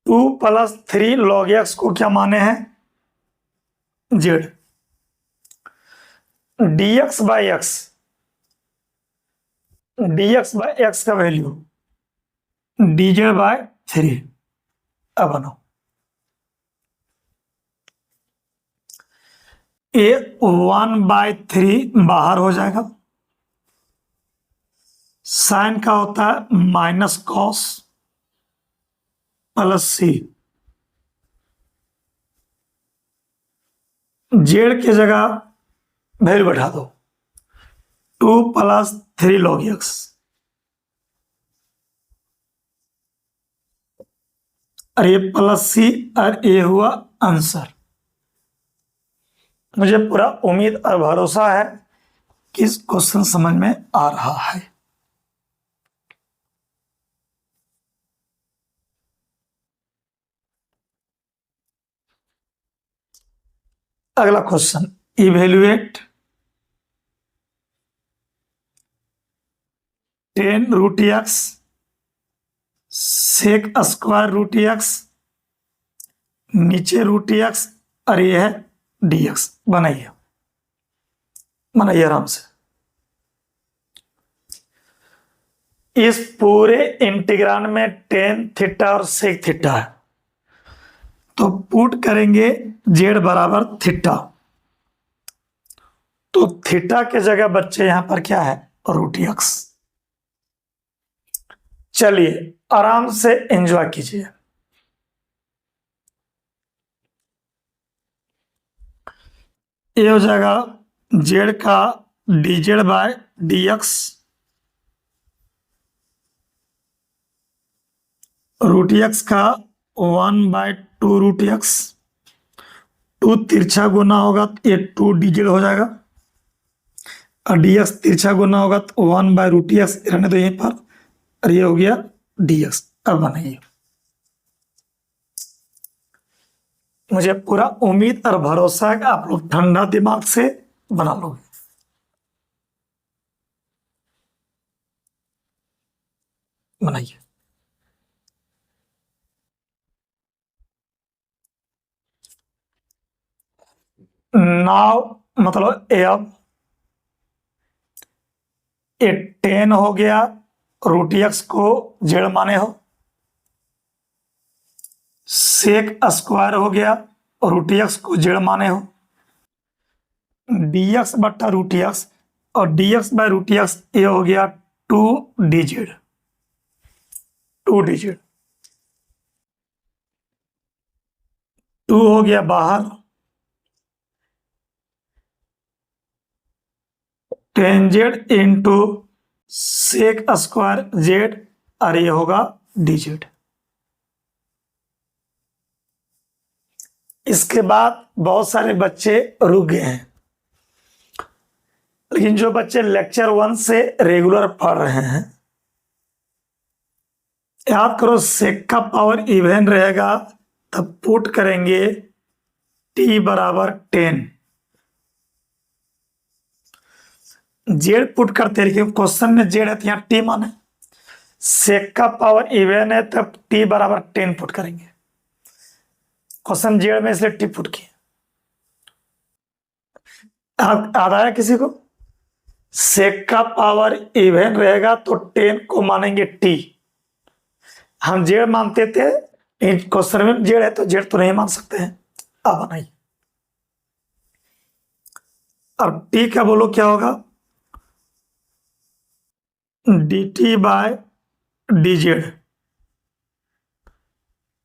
2 + 3 log x को क्या माने हैं? z। dx/x, dx/x का वैल्यू dz/3। अब बनाओ, ये 1/3 बाहर हो जाएगा। साइन का होता है माइनस कॉस + c। जेड की जगह वैल्यू बैठा दो 2 + 3 log x। और ये +c, और ये हुआ आंसर। मुझे पूरा उम्मीद और भरोसा है कि इस क्वेश्चन समझ में आ रहा है। अगला क्वेश्चन, इवेल्युएट 10√x sec² नीचे √x, और ये है dx। बनाइए, बनाइए आराम से। इस पूरे इंटीग्रांड में tan थीटा और sec थीटा है, तो पुट करेंगे z बराबर थीटा। तो थीटा के जगह बच्चे यहां पर क्या है? √x। चलिए आराम से एंजॉय कीजिए। ये हो जाएगा z का dz/dx √x का 1/2 √x। 2 तिरछा गुना होगा तो ये 2 dz हो जाएगा, और dx तिरछा गुना होगा तो 1/√x रहने दो यहीं पर, और ये हो गया dx। अब बनाइए, मुझे पूरा उम्मीद और भरोसा है कि आप लोग ठंडा दिमाग से बना लोगे। बनाइए। नाउ मतलब अब ये 10 हो गया, √x को z माने हो, sec² हो गया, √x को z माने हो, dx/√x, और dx/√x ये हो गया 2dz। 2 हो गया बाहर, tan z × sec²z, और ये होगा dz। इसके बाद बहुत सारे बच्चे रुक गए हैं, लेकिन जो बच्चे लेक्चर 1 से रेगुलर पढ़ रहे हैं, याद करो सेक का पावर इवन रहेगा तब पुट करेंगे t बराबर 10। जेड पुट करते हैं, लेकिन क्वेश्चन में जेड है तो यहाँ टी माने, सेक का पावर इवन है तब टी बराबर 10 पुट करेंगे। क्वेश्चन जेड में इसलिए टी पुट किए। याद आया किसी को? सेक का पावर इवन रहेगा तो 10 को मानेंगे टी। हम जेड मानते थे, क्वेश्चन में जेड है तो जेड तो नहीं मान सकते हैं। अब बनाइए, अब टी का बोलो क्या होगा? D t by d z.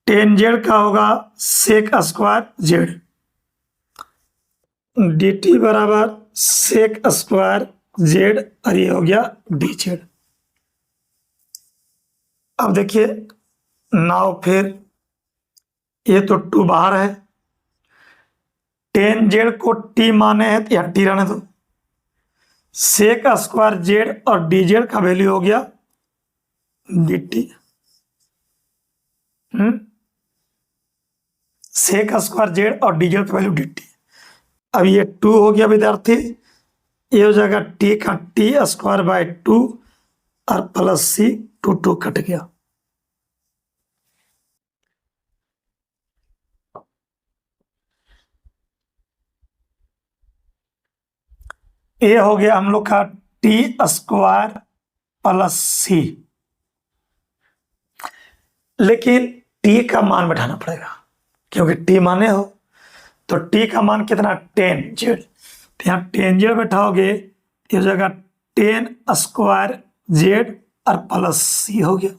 10 z का होगा sec square z, d t बराबर सेक स्क्वायर जेड, और ये हो गया डी जेड। अब देखिए नाउ फिर ये तो 2 बाहर है, 10 जेड को टी माने हैं तो या टी रहने दो, सेक स्क्वायर जेड और डी जेड का वैल्यू हो गया d t. Sec square z और डी जेड का वैल्यू डी टी। अब ये 2 हो गया विद्यार्थी, ये हो जाएगा टी का टी स्क्वायर बाय 2 और प्लस सी, 2 कट गया। ये हो गया हम लोग का टी स्क्वायर प्लस सी, लेकिन टी का मान बैठाना पड़ेगा क्योंकि टी माने हो, तो टी का मान कितना? 10 जेड। तो यहाँ 10 जेड बैठाओगे, ये हो जाएगा 10 स्क्वायर जेड और प्लस सी हो गया।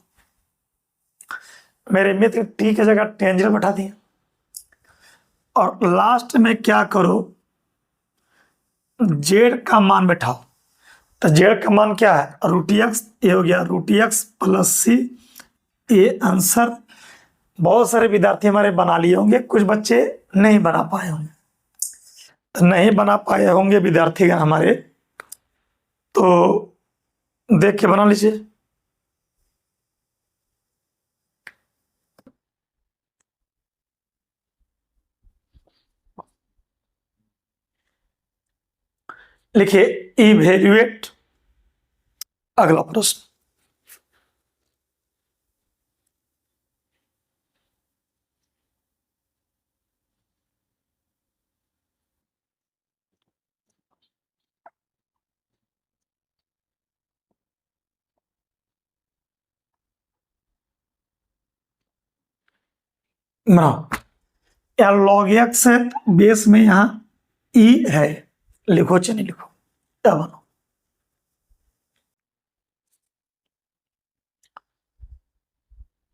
मेरे मित्र टी की जगह 10 जेड बैठा दिए, और लास्ट में क्या करो? जेड का मान बैठाओ। तो जेड का मान क्या है? √x। ये हो गया √x प्लस सी। ये आंसर बहुत सारे विद्यार्थी हमारे बना लिए होंगे, कुछ बच्चे नहीं बना पाए होंगे। तो नहीं बना पाए होंगे विद्यार्थीगण हमारे, तो देख के बना लीजिए। लिखिए इवेल्युएट। अगला प्रश्न, यहाँ log x है, बेस में यहाँ e है, लिखो चाहे नहीं लिखो, क्या बनो?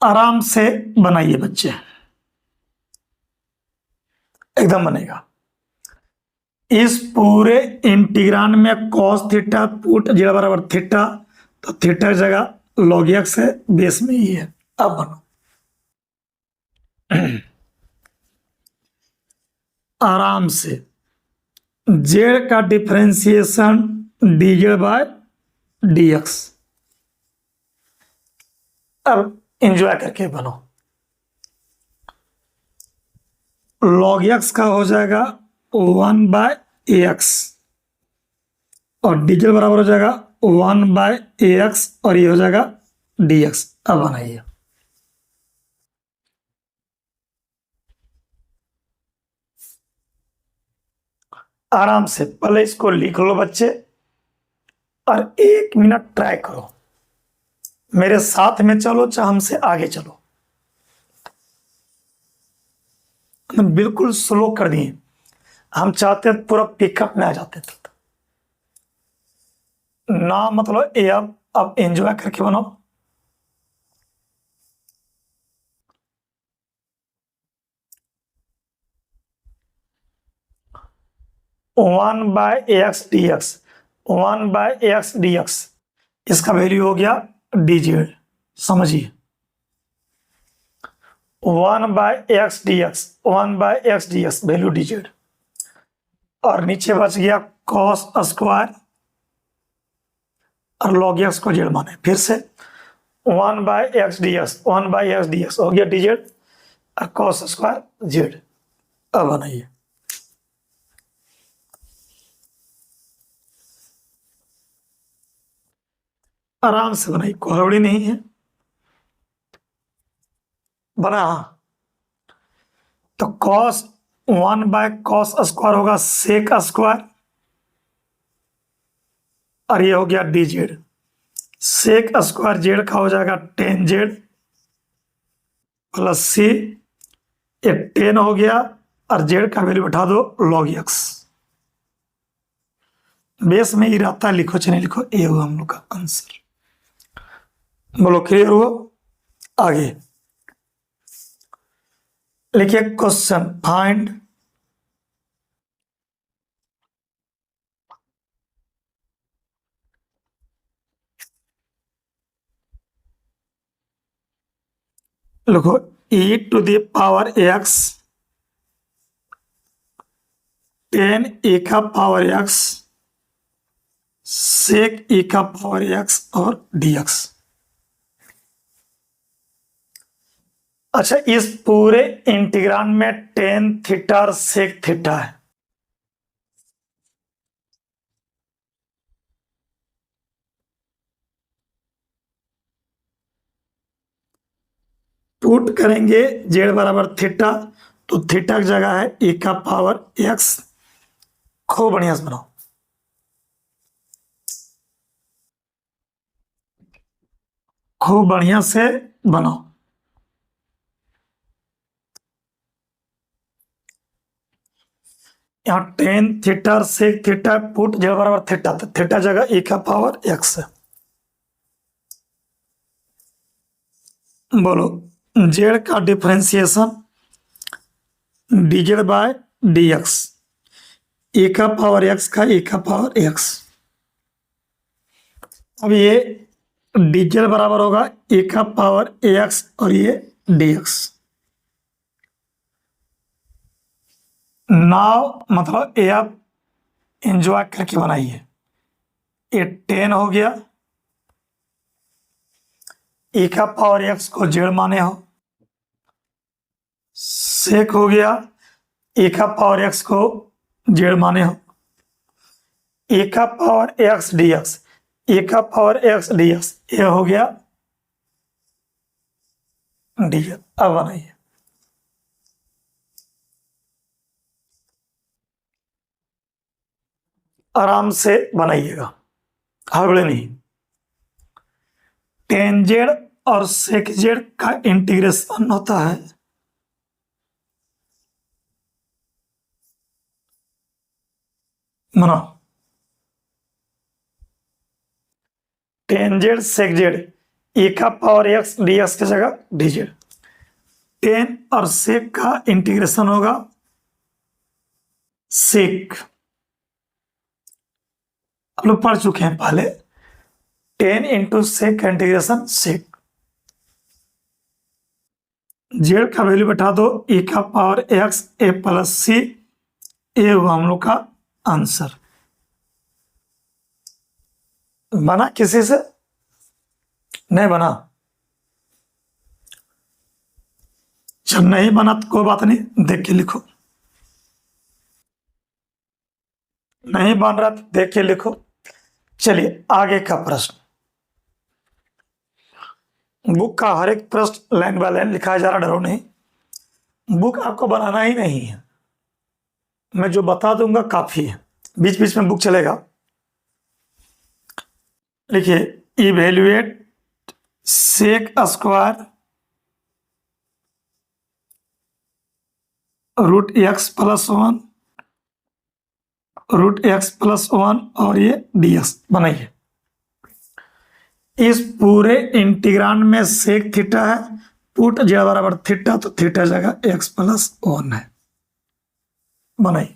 आराम से बनाइए बच्चे, एकदम बनेगा। इस पूरे इंटीग्रांड में कॉस थीटा पुट जेड बराबर थीटा, तो थीटा की जगह log x है, बेस में ही है। अब बनो आराम से। जेड का differentiation d z by d x. अब एंजॉय करके बनो। log x का हो जाएगा 1/ax, और डी जेड बराबर हो जाएगा 1/ax, और ये हो जाएगा dx। अब बनाइए। आराम से पहले इसको लिख लो बच्चे, और 1 मिनट ट्राई करो। मेरे साथ में चलो चाहे हमसे आगे चलो। हम बिल्कुल स्लो कर दिए, हम चाहते पूरा पिकअप में आ जाते थे ना, मतलब ये अब एंजॉय करके बनाओ। One by x D x, 1/x dx, इसका वैल्यू हो गया डी जेड। समझिए 1/x dx, 1/x dx value D Z, और नीचे बच गया कॉस स्क्वायर और log x को जेड माने। फिर से 1/x dx, 1/x dx हो गया डी जेड। और कॉस स्क्वायर जेड। अब बनाइए, आराम से बनाइए, कोई हड़बड़ी नहीं है। बना, तो कॉस 1/कॉस स्क्वायर होगा सेक स्क्वायर, और ये हो गया d z. Sec square z का हो जाएगा टेन जेड प्लस सी, ये 10 हो गया, और जेड का वैल्यू बैठा दो लॉग एक्स। बेस में ही रहता है, लिखो चाहे लिखो, ये हुआ हम लोग का आंसर। बोलो क्लियर हुआ? आगे लिखिए क्वेश्चन, फाइंड लिखो e⁻x 10e⁻x सेक e⁻x और dx। अच्छा, इस पूरे इंटीग्रांड में टेन थीटा और सेक थीटा है। पुट करेंगे जेड बराबर थीटा, तो थीटा की जगह है e⁻x। खूब बढ़िया से बनाओ, खूब बढ़िया से बनाओ। यहाँ टेन थीटा और सेक थीटा, पुट जेड बराबर थीटा, तो थीटा जगह e⁻x है। बोलो, जेड का differentiation dz by dx, e⁻x का e⁻x। अब ये dz बराबर होगा e⁻x और ये dx। नाउ मतलब ये आप एंजॉय करके बनाइए। ये 10 हो गया, e⁻x को जेड माने हो, सेक हो गया, e⁻x को जेड माने हो, e⁻x dx, e⁻x dx, ये हो गया dx। अब बनाइए, आराम से बनाइएगा, हड़बड़ी नहीं। टेन जेड और सेक जेड का इंटीग्रेशन होता है बनाओ, टेन जेड सेक जेड e⁻x dx की जगह dz। टेन और सेक का इंटीग्रेशन होगा सेक, आप लोग पढ़ चुके हैं पहले, 10 इंटू सेक का इंटीग्रेशन सेक। जेड का वैल्यू बैठा दो e⁻x a प्लस सी, ये हुआ हम लोग का आंसर। बना किसी से? नहीं बना? जब नहीं बना तो कोई बात नहीं, देख के लिखो। नहीं बन रहा तो देख के लिखो। चलिए आगे का प्रश्न। बुक का हर एक प्रश्न लाइन बाय लाइन लिखा जा रहा, डरो नहीं। बुक आपको बनाना ही नहीं है, मैं जो बता दूंगा काफी है, बीच बीच में बुक चलेगा। लिखिए, evaluate sec square √x+1 √x+1 और ये dx बनाइए। इस पूरे इंटीग्रांड में सेक थीटा है, पुट जेड बराबर थीटा, तो थीटा जगह x+1 है। बनाइए,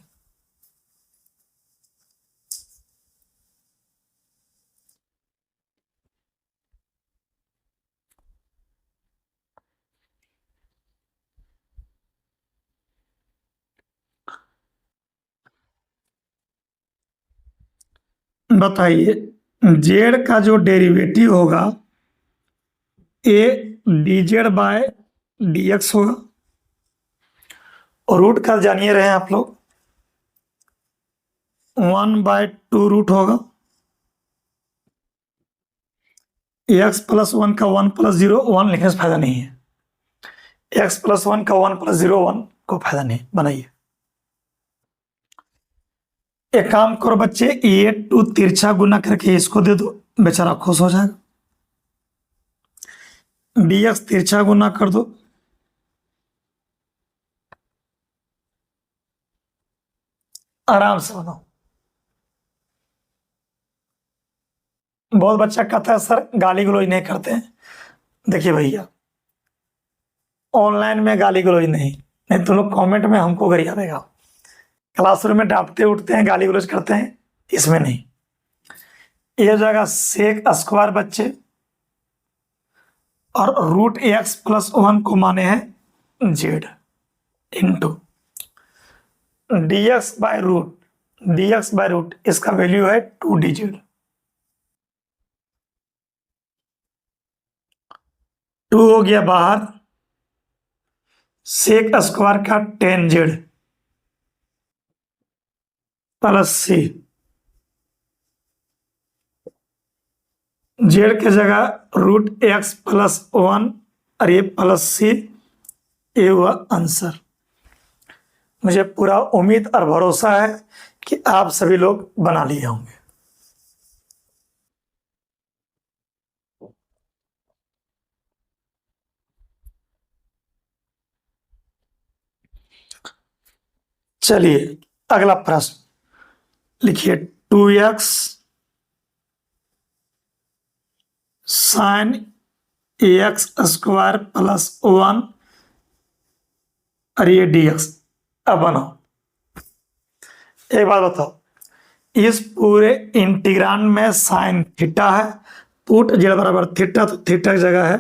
बताइए जेड का जो डेरिवेटिव होगा ए dz बाय dx होगा, और रूट का जानिए रहे आप लोग, 1/2 रूट होगा, एक्स प्लस 1 का 1 + 0 1 लिखने से फायदा नहीं है, एक्स प्लस 1 का 1 + 0 1 को फायदा नहीं, बनाइए। एक काम करो बच्चे, ये 2 तिरछा गुना करके इसको दे दो, बेचारा खुश हो जाएगा। dx तिरछा गुना कर दो, आराम से बनाओ। बहुत बच्चा कहता है सर गाली गलौज नहीं करते हैं। देखिए भैया, ऑनलाइन में गाली गलौज नहीं, नहीं तुम लोग कमेंट में हमको गरिया देगा, क्लासरूम में डांटते उठते हैं, गाली गलौज करते हैं, इसमें नहीं। ये जाएगा सेक स्क्वायर बच्चे, और रूट एक्स प्लस 1 को माने हैं z, into dx by root इसका वैल्यू है 2dz, 2 हो गया बाहर, सेक स्क्वायर का 10z प्लस सी, जेड की जगह रूट एक्स प्लस 1 और ये प्लस सी, ये हुआ आंसर। मुझे पूरा उम्मीद और भरोसा है कि आप सभी लोग बना लिए होंगे। चलिए अगला प्रश्न लिखिए, 2x sine x square plus 1 और ये dx। अब बनाओ, एक बात बताओ, इस पूरे इंटीग्रांड में साइन थीटा है, पुट जेड बराबर थीटा, तो थीटा की जगह है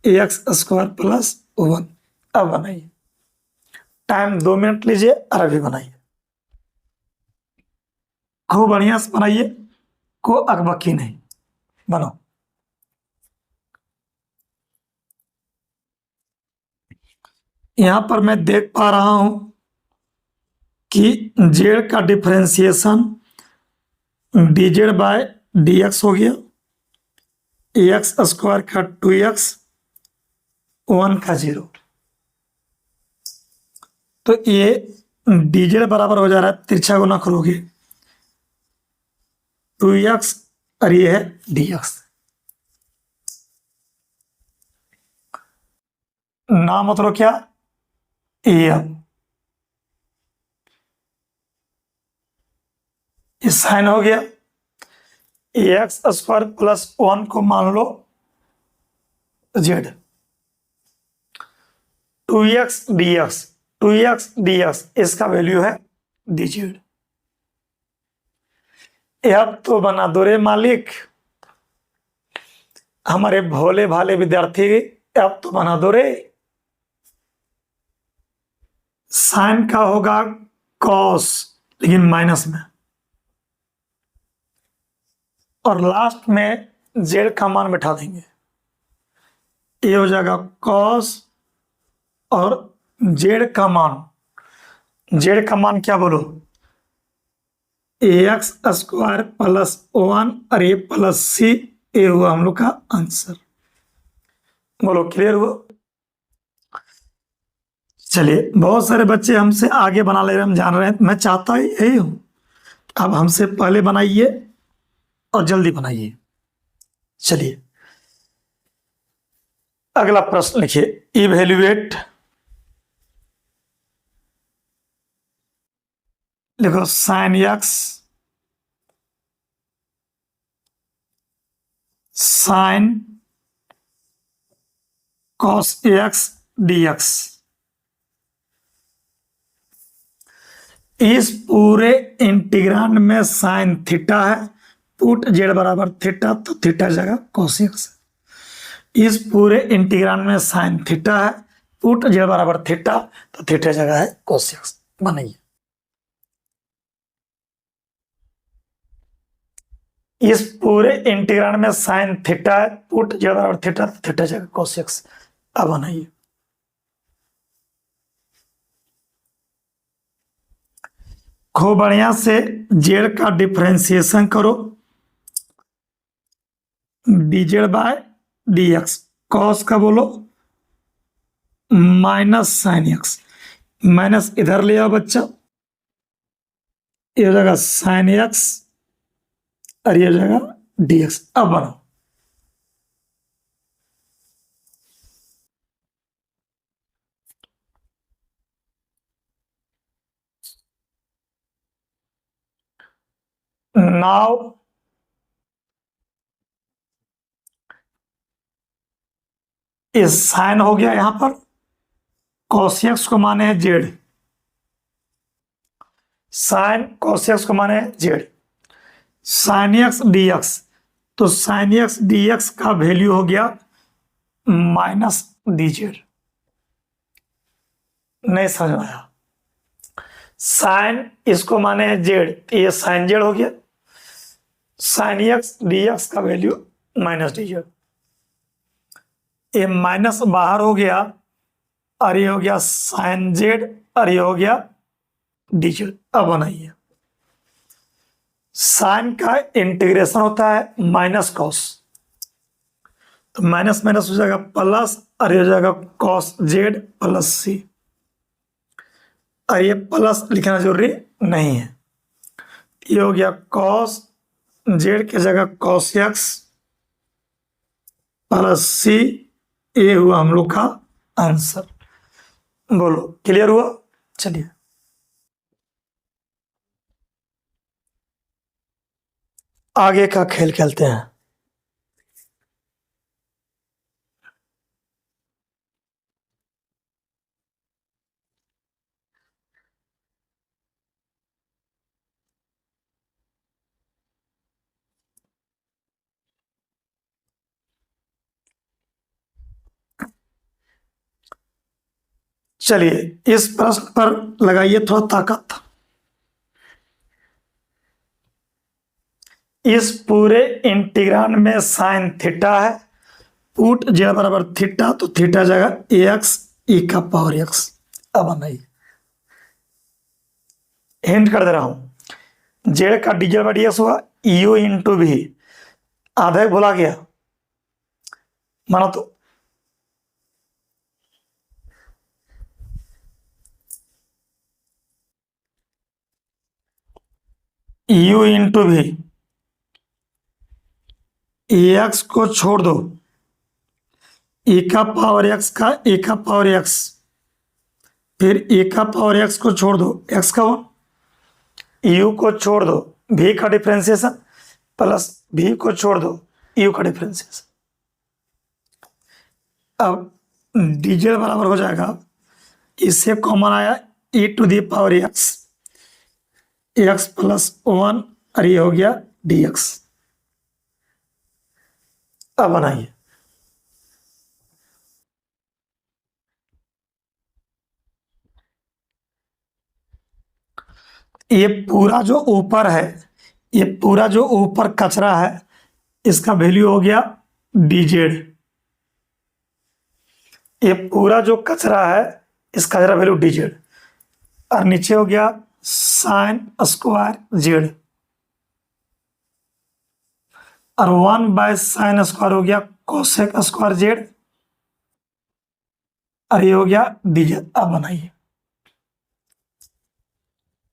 एक्स स्क्वायर प्लस 1। अब बनाइए, टाइम 2 मिनट लीजिए और अभी बनाइए, खूब बढ़िया से बनाइए, को अकबकी नहीं, बनाओ। यहां पर मैं देख पा रहा हूं कि जेड का डिफरेंशिएशन dz बाय dx हो गया, एक्स स्क्वायर का 2x, 1 का 0, तो ये dz बराबर हो जा रहा है, तिरछा गुना करोगे 2x और ये है dx। नाम मतलब क्या, एम, ये साइन हो गया, एक्स स्क्वायर प्लस 1 को मान लो जेड, 2x dx इसका वैल्यू है dz। अब तो बना दो रे मालिक, हमारे भोले भाले विद्यार्थी, अब तो बना दो रे। साइन का होगा कॉस, लेकिन माइनस में, और लास्ट में जेड का मान बैठा देंगे, ये हो जाएगा कॉस, और जेड का मान क्या बोलो, एक्स स्क्वायर प्लस 1 और ये प्लस सी, ये हुआ हम लोग का आंसर। बोलो क्लियर हुआ। चलिए, बहुत सारे बच्चे हमसे आगे बना ले रहे हैं, हम जान रहे हैं, मैं चाहता ही यही हूं, अब हमसे पहले बनाइए और जल्दी बनाइए। चलिए अगला प्रश्न लिखिए, इवेल्युएट, लिखो sine x sine cos x dx। इस पूरे इंटीग्रांड में साइन थीटा है, पुट जेड बराबर थीटा, तो थीटा जगह कॉस एक्स। इस पूरे इंटीग्रांड में साइन थीटा है, पुट जेड बराबर थीटा, तो थीटा जगह है कॉस एक्स। बनाइए, इस पूरे इंटीग्रांड में साइन थीटा है, पुट जेड बराबर थीटा, तो थीटा जगह कॉस एक्स। अब बनाइए, खूब बढ़िया से जेड का डिफरेंशिएशन करो, dz बाय dx, कॉस का बोलो माइनस साइन एक्स, माइनस इधर ले आओ बच्चा, ये हो जाएगा साइन एक्स और ये हो जाएगा dx। अब बनाओ, नाउ ये साइन हो गया, यहां पर कॉसियक्स को माने है जेड, साइन कॉसियक्स को माने है जेड, साइन एक्स डीएक्स, तो साइन एक्स डीएक्स का वैल्यू हो गया माइनस dz। नहीं समझ में आया? साइन इसको माने है जेड, तो ये साइन जेड हो गया, साइन एक्स डीएक्स का वैल्यू माइनस dz, ये माइनस बाहर हो गया और ये हो गया साइन जेड और ये हो गया dz। अब बनाइए, साइन का इंटीग्रेशन होता है माइनस कॉस, तो माइनस माइनस हो जाएगा प्लस और ये हो जाएगा कॉस जेड प्लस सी, और ये प्लस लिखना जरूरी नहीं है, ये हो गया कॉस जेड की जगह कॉस एक्स प्लस सी, ये हुआ हम लोग का आंसर। बोलो क्लियर हुआ? चलिए आगे का खेल खेलते हैं। चलिए इस प्रश्न पर लगाइए थोड़ा ताकत। इस पूरे इंटीग्रांड में साइन थीटा है, पुट जेड बराबर थीटा, तो थीटा जाएगा एक्स ई का पावर एक्स। अब बनाइए, हिंट कर दे रहा हूं, जेड का डीजेड बाई डीएक्स हुआ यू इंटू भी, आधा भुला गया माना तो यू इंटू भी, एक्स को छोड़ दो, ए का पावर एक्स का ए का पावर एक्स, फिर ए का पावर एक्स को छोड़ दो, एक्स का वन, यू को छोड़ दो, भी का डिफरेंशिएशन प्लस भी को छोड़ दो, यू का डिफरेंशिएशन। अब डीजेड बराबर हो जाएगा, इससे कॉमन आया e to the power x, x plus one और ये हो गया डीएक्स। अब बनाइए, ये पूरा जो ऊपर है, ये पूरा जो ऊपर कचरा है, इसका वैल्यू हो गया dz। ये पूरा जो कचरा है, इस कचरा वैल्यू dz, और नीचे हो गया साइन स्क्वायर जेड, और 1 बाय साइन स्क्वायर हो गया कोसेक स्क्वायर जेड, और ये हो गया dz। अब बनाइए,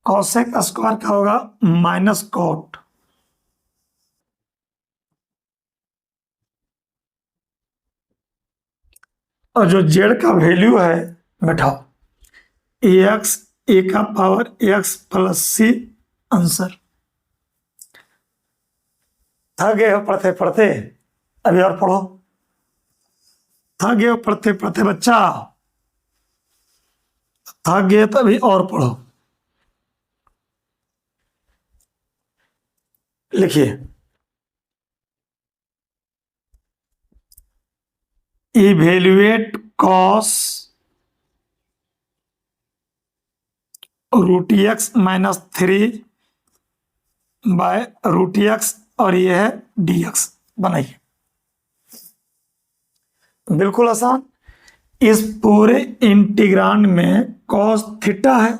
कोसेक स्क्वायर का होगा माइनस कॉट, और जो जेड का वैल्यू है बैठाओ, एक्स ए का पावर एक्स प्लस सी, आंसर। थक गए हो पढ़ते पढ़ते? अभी और पढ़ो। थक गए हो पढ़ते पढ़ते बच्चा? थक गए तो अभी और पढ़ो। लिखिए, evaluate cos root x minus 3 by root x, और ये है dx। बनाइए, बिल्कुल आसान। इस पूरे इंटीग्रांड में कॉस थीटा है,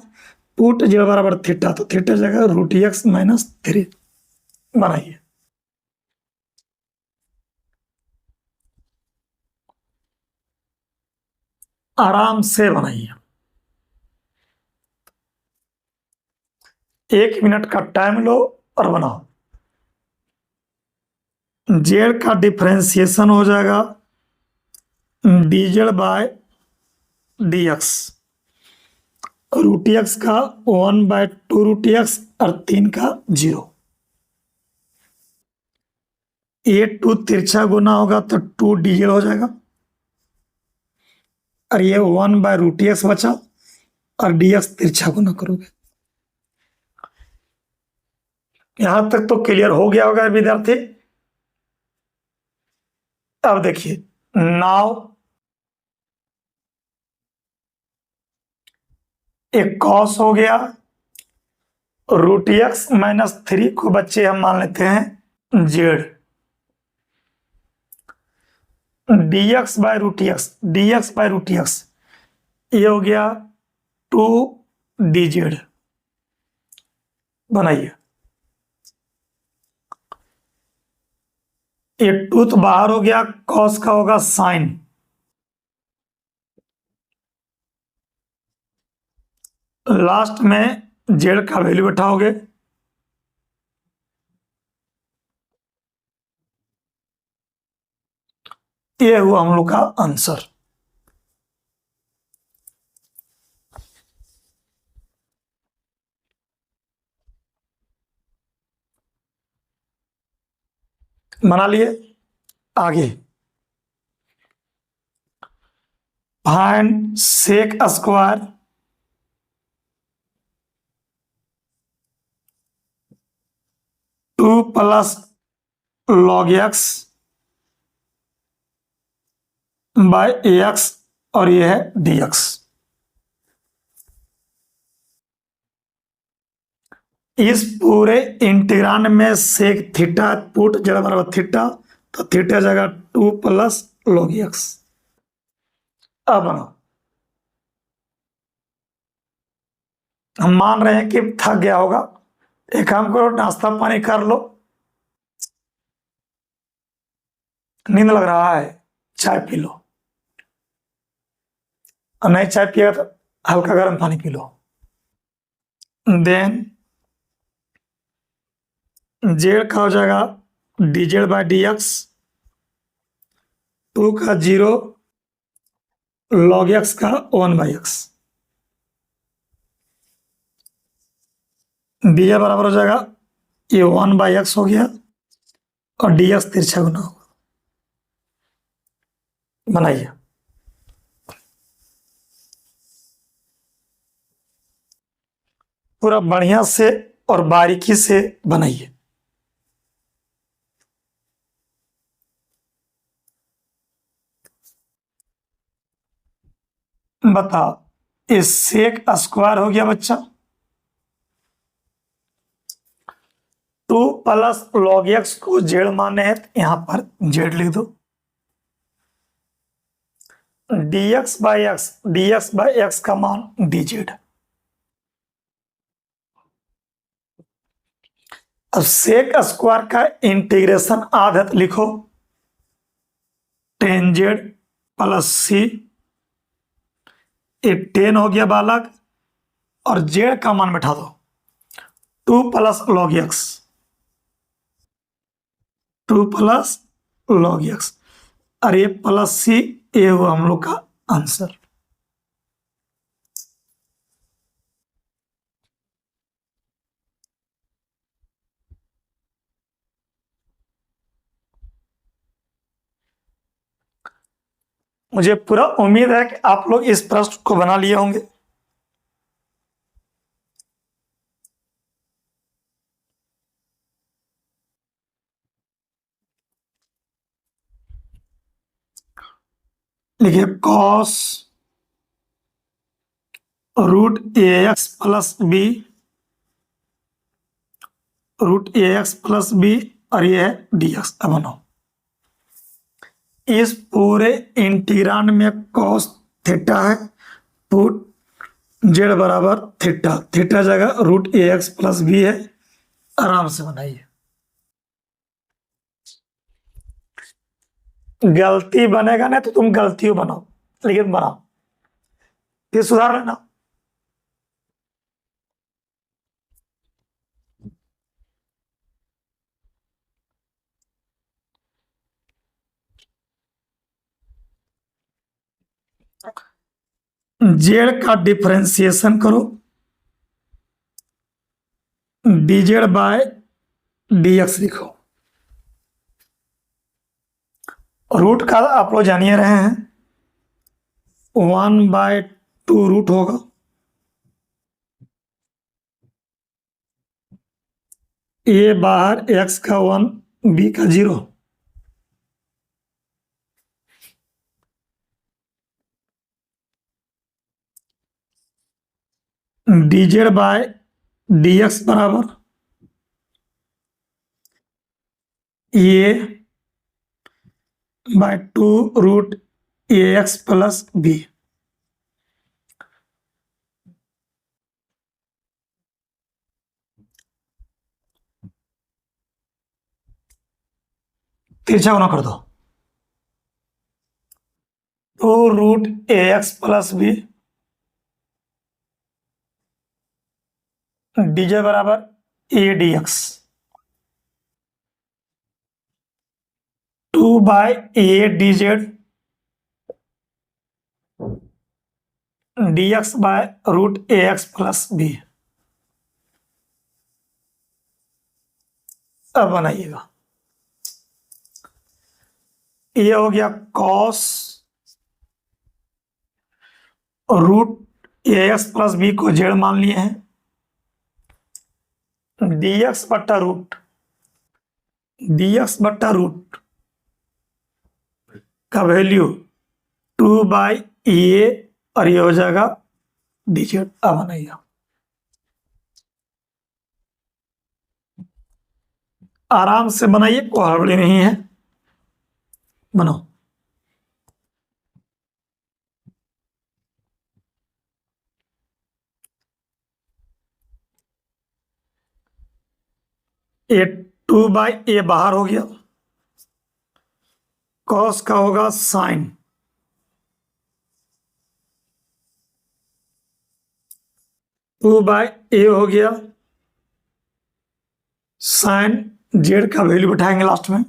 पुट जेड बराबर थीटा, तो थीटा जगह रूट एक्स माइनस 3 बनाइए। आराम से बनाइए, 1 मिनट का टाइम लो और बनाओ। जेड का डिफरेंशिएशन हो जाएगा dz by dx, root x का 1/2 रूट एक्स और 3 का 0। ये 2 तिरछा गुना होगा तो 2 dz हो जाएगा, और ये 1/रूट एक्स बचा, और dx तिरछा गुना करोगे। यहां तक तो क्लियर हो गया होगा विद्यार्थी। अब देखिए, नाउ एक कॉस हो गया, रूट एक्स माइनस 3 को बच्चे हम मान लेते हैं z, dx by root x, dx by root x, ये हो गया 2 dz। बनाइए, ये 2 तो बाहर हो गया, कॉस का होगा साइन, लास्ट में जेड का वैल्यू बैठाओगे, ये हुआ हम लोग का आंसर। बना लिए। आगे find sec square two plus log x by x, और ये है dx। इस पूरे इंटीग्रांड में सेक थीटा पुट जेड बराबर थीटा, तो थीटा जगह 2 प्लस लॉग एक्स। अब बनाओ, हम मान रहे हैं कि थक गया होगा, एक काम करो, नाश्ता पानी कर लो, नींद लग रहा है, चाय पी लो, और नहीं चाय पिएगा तो हल्का गर्म पानी पी लो। देन जेड का हो जाएगा dz बाय dx, 2 का 0, लॉग एक्स का 1/x, dz बराबर हो जाएगा, ये 1/x हो गया, और dx तिरछा गुना होगा। बनाइए, पूरा बढ़िया से और बारीकी से बनाइए। बताओ, ये सेक स्क्वायर हो गया बच्चा, 2 प्लस लॉग एक्स को जेड माने हैं, तो यहां पर जेड लिख दो, dx बाय एक्स का मान dz। अब सेक स्क्वायर का इंटीग्रेशन आधा लिखो, टेन जेड प्लस सी, ये 10 हो गया बालक, और जेड का मान बैठा दो 2 plus log x, 2 plus log x, और ये प्लस सी, ये हुआ हम लोग का आंसर। मुझे पूरा उम्मीद है कि आप लोग इस प्रश्न को बना लिए होंगे। लिखिए, cos root a x plus B, root a x plus B, और ये है dx। अब बनाओ, इस पूरे इंटीग्रांड में कॉस थीटा है, पुट जेड बराबर थीटा, थीटा जगह root a x plus B है। आराम से बनाइए। गलती बनेगा ना तो तुम गलती बनाओ, लेकिन बनाओ, फिर सुधार लेना। जेड का डिफरेंशिएशन करो, dz बाय dx लिखो। रूट का आप लोग जानिए रहे हैं, 1/2 रूट होगा। ए बाहर x का 1, b का 0। dz बाय dx बराबर a by 2 root a x plus b. तिरछा गुना कर दो, 2 root a x plus b, dz बराबर a d x, 2 by a d z dx by root a x plus b. अब बनाइएगा, ये हो गया cos root a x plus b को जेड मान लिए हैं, dx बट्टा रूट का वैल्यू 2 बाई ए और ये हो जाएगा dz। अब बनाइएगा, आराम से बनाइए, कोई हड़बड़ी नहीं है, बनाओ। ए 2 बाई ए बाहर हो गया, कॉस का होगा साइन, 2 बाई ए हो गया, साइन जेड का वैल्यू बैठाएंगे लास्ट में,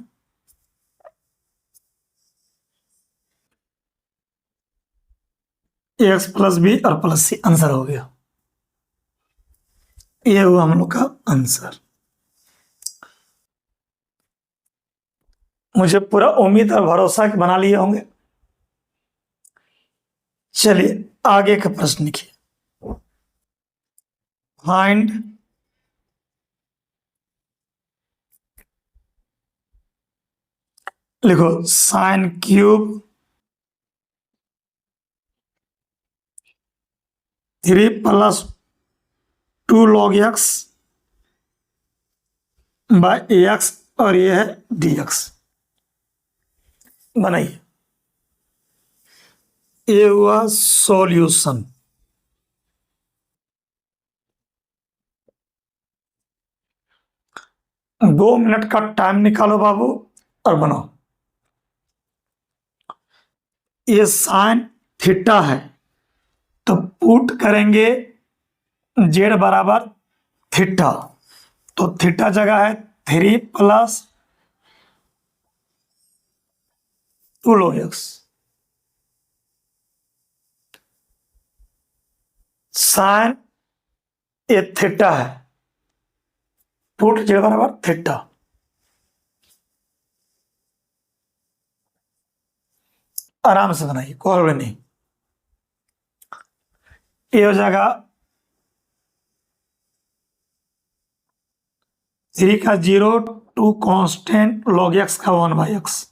एक्स प्लस बी और प्लस सी। आंसर हो गया, ये हुआ हम लोग का आंसर। मुझे पूरा उम्मीद और भरोसा कि बना लिए होंगे। चलिए आगे का प्रश्न लिखिए, फाइंड लिखो sine cube 3 plus 2 log x by a x और ये है डी एक्स। बनाइए, ये हुआ सॉल्यूशन। दो मिनट का टाइम निकालो बाबू और बनाओ। ये साइन थीटा है तो पुट करेंगे जेड बराबर थीटा, तो थीटा जगह है 3 प्लस 2 log x, साइन ये थीटा है, पुट जेड बराबर थीटा। आराम से बनाइए, कोई हड़बड़ी नहीं। ये हो जाएगा 3 का 0 2 कांस्टेंट लॉग एक्स का 1 by x,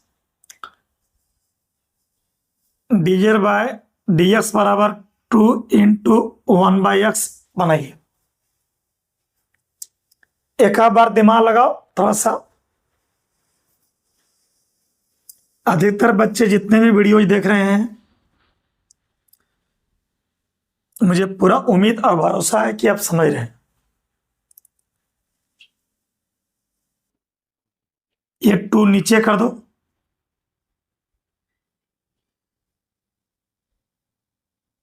dz by dx बराबर 2 इंटू 1 बाई एक्स। बनाइए, एक बार दिमाग लगाओ थोड़ा सा। अधिकतर बच्चे जितने भी वीडियोज देख रहे हैं मुझे पूरा उम्मीद और भरोसा है कि आप समझ रहे हैं। ये 2 नीचे कर दो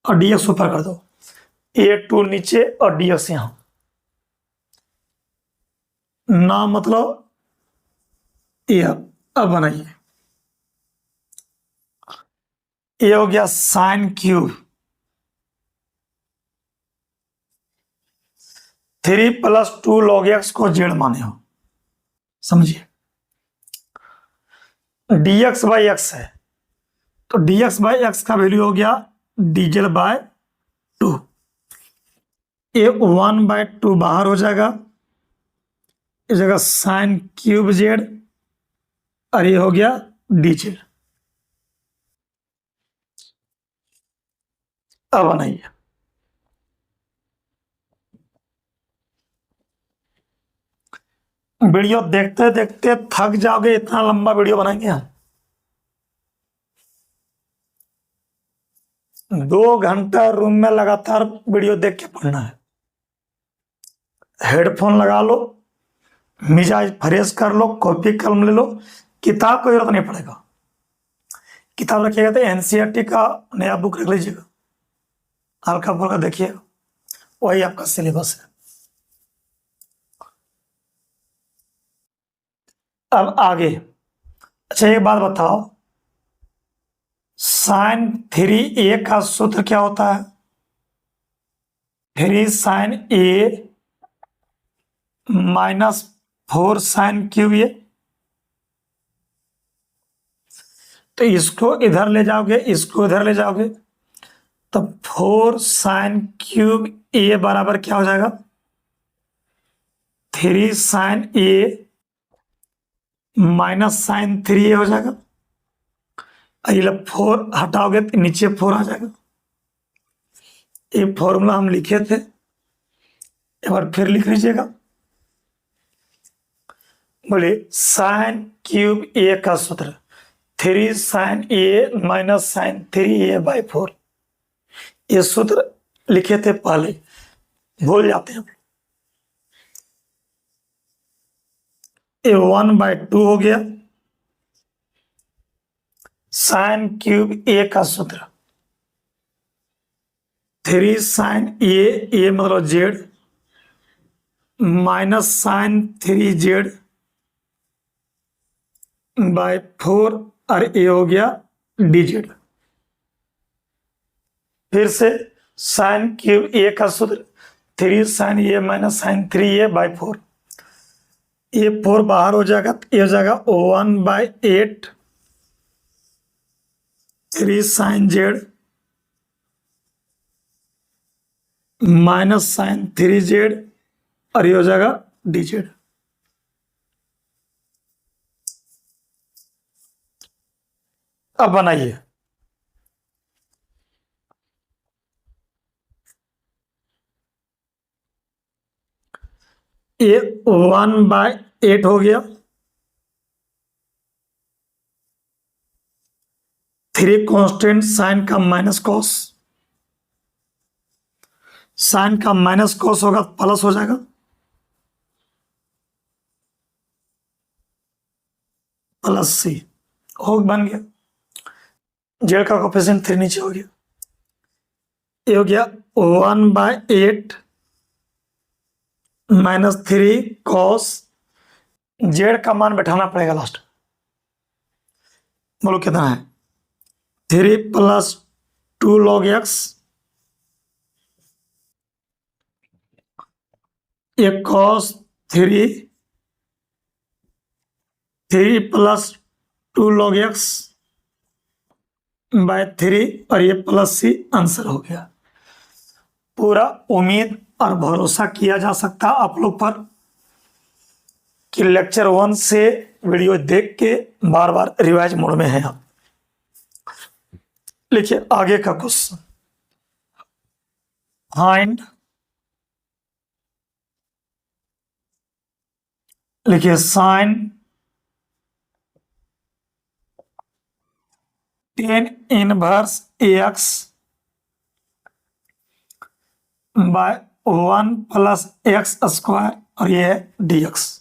और dx ऊपर कर दो। ये 2 नीचे और dx यहां ना, मतलब ये अब बनाइए। ये हो गया साइन क्यूब 3 + 2 log x को जेड माने हो, समझिए। dx बाई एक्स है, तो dx बाई एक्स का वैल्यू हो गया dz/2। ये 1/2 बाहर हो जाएगा, इस जगह साइन क्यूब जेड और ये हो गया dz। अब बनाइए। वीडियो देखते देखते थक जाओगे, इतना लंबा वीडियो बनाएंगे हम। 2 घंटा रूम में लगातार वीडियो देख के पढ़ना है। हेडफोन लगा लो, मिजाज फ्रेश कर लो, कॉपी कलम ले लो, किताब की जरूरत नहीं पड़ेगा। किताब रखिएगा तो एनसीईआरटी का नया बुक रख लीजिएगा, हल्का फुल्का देखिएगा, वही आपका सिलेबस है। अब आगे, अच्छा एक बात बताओ, साइन 3a का सूत्र क्या होता है? 3 साइन a -4 साइन क्यूब ए। तो इसको इधर ले जाओगे, इसको इधर ले जाओगे, तो 4 साइन क्यूब ए बराबर क्या हो जाएगा? 3 साइन ए -साइन 3a हो जाएगा। ये 4 हटाओगे तो नीचे 4 आ जाएगा। ये फॉर्मूला हम लिखे थे, एक बार फिर लिख लीजिएगा। बोलिए, साइन क्यूब ए का सूत्र 3 साइन ए साइन 3a/4। ये सूत्र लिखे थे पहले, भूल जाते हैं। ये 1/2 हो गया। साइन क्यूब ए का सूत्र 3 साइन ए मतलब जेड -साइन 3z/4 और ए हो गया dz। फिर से साइन क्यूब ए का सूत्र 3 साइन ए साइन 3a/4। ये 4 बाहर हो जाएगा, ये हो जाएगा 1/8 3 साइन जेड साइन 3z और ये हो जाएगा dz। अब बनाइए। ये 1/8 हो गया, 3 कांस्टेंट साइन का माइनस कॉस, साइन का माइनस कॉस होगा प्लस हो जाएगा, +c हो बन गया। जेड का कोफिशिएंट 3 नीचे हो गया। ये हो गया 1/8 -3 कॉस, जेड का मान बैठाना पड़ेगा लास्ट। बोलो कितना है? 3 + 2 log x, ये cos 3 + 2 log x बाय 3 और ये +c आंसर हो गया। पूरा उम्मीद और भरोसा किया जा सकता आप लोग पर कि लेक्चर 1 से वीडियो देख के बार बार रिवाइज मोड में है आप। लिखिए आगे का क्वेश्चन। फाइंड, लिखिए sine 10 inverse ax by 1 + x² और ये है dx।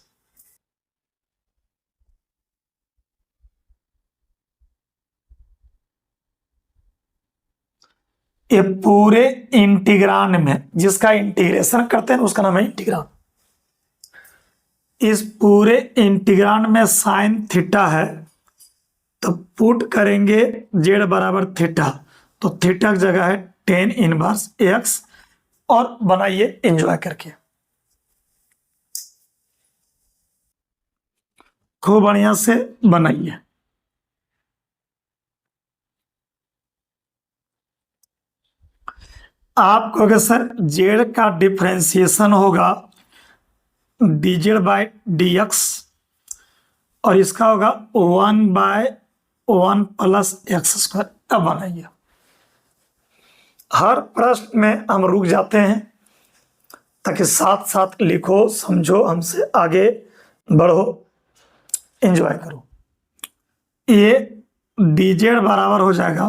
ये पूरे इंटीग्रांड में जिसका इंटीग्रेशन करते हैं उसका नाम है इंटीग्रांड। इस पूरे इंटीग्रांड में साइन थीटा है, तो पुट करेंगे z बराबर थीटा, तो थीटा की जगह है tan इनवर्स x, और बनाइए एंजॉय करके, खूब बढ़िया से बनाइए। आप कहोगे सर z का डिफरेंशिएशन होगा dz/dx और इसका होगा 1/1 + x²। अब बनाइए। हर प्रश्न में हम रुक जाते हैं ताकि साथ साथ लिखो, समझो, हमसे आगे बढ़ो, एंजॉय करो। ये dz बराबर हो जाएगा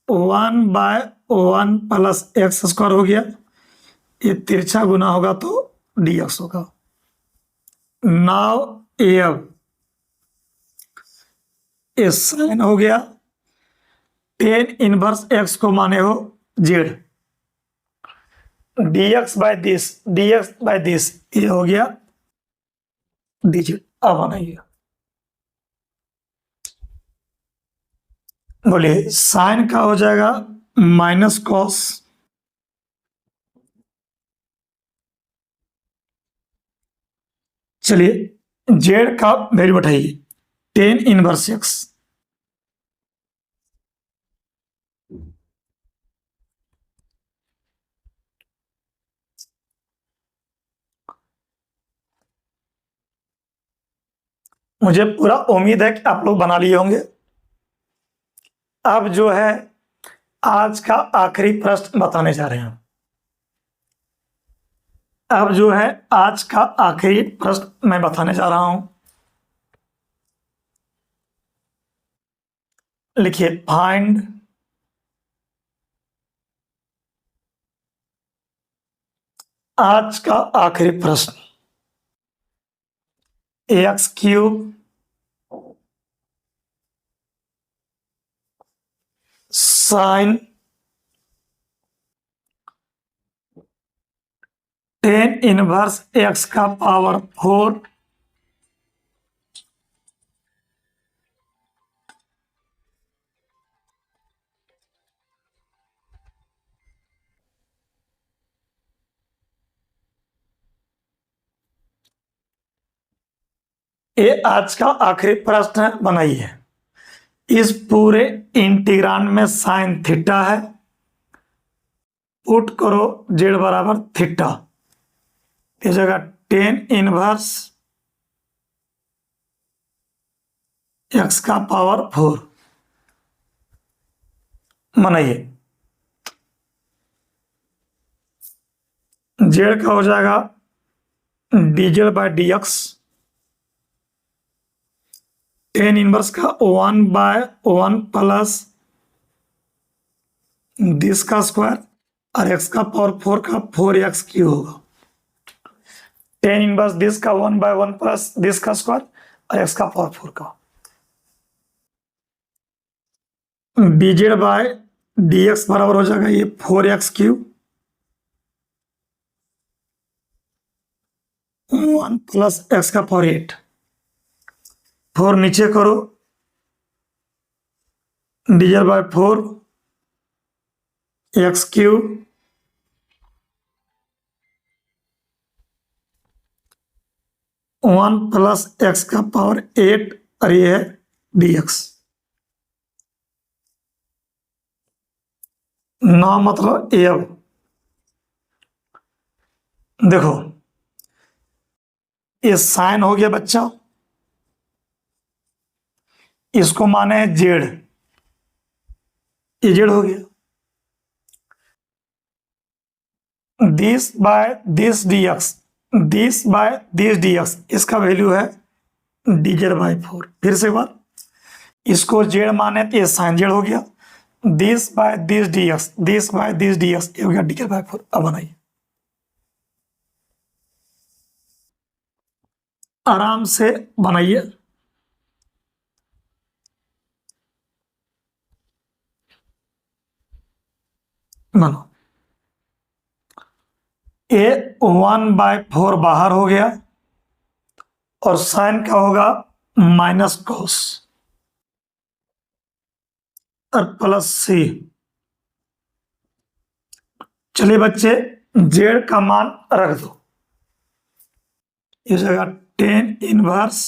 1/1 + x² हो गया, ये तिरछा गुना होगा तो dx होगा। नाउ ये साइन हो गया, tan इनवर्स x को माने हो z, dx/दिस ये हो गया dz। अब बनाइए, बोलिए साइन का हो जाएगा -cos, चलिए z का वैल्यू बैठाइए tan इनवर्स x, मुझे पूरा उम्मीद है कि आप लोग बना लिए होंगे। अब जो है आज का आखिरी प्रश्न बताने जा रहे हैं। अब जो है आज का आखिरी प्रश्न मैं बताने जा रहा हूं। लिखिए फाइंड आज का आखिरी प्रश्न, x³ sine tan inverse x का पावर 4 ये आज का आखिरी प्रश्न है, बनाइए। इस पूरे इंटीग्रांड में साइन थीटा है, पुट करो z बराबर थीटा, इस जगह tan इनवर्स x का पावर 4 बनाइए। z का हो जाएगा dz/dx, tan इनवर्स का 1/1 + दिस का स्क्वायर और x का पावर 4 का 4x³ होगा। tan इनवर्स दिस का 1/1 + दिस का स्क्वायर और x का पावर 4 का, dz/dx बराबर हो जाएगा ये 4x³ 1 + x का पावर 8, 4 नीचे करो, dz/4 x³ 1 + x का पावर 8 और ये है dx। 9 मतलब ये। अब देखो ये साइन हो गया बच्चा, इसको माने जेड, ये जेड हो गया। दिस/दिस dx इसका वैल्यू है dz/4। फिर से बात, इसको जेड माने तो ये साइन जेड हो गया, this by this D x ये हो गया DL/4। अब बनाइए आराम से बनाइए। मानो ये 1/4 बाहर हो गया और साइन का होगा माइनस कॉस और प्लस सी। चलिए बच्चे जेड का मान रख दो, इस जगह टेन इनवर्स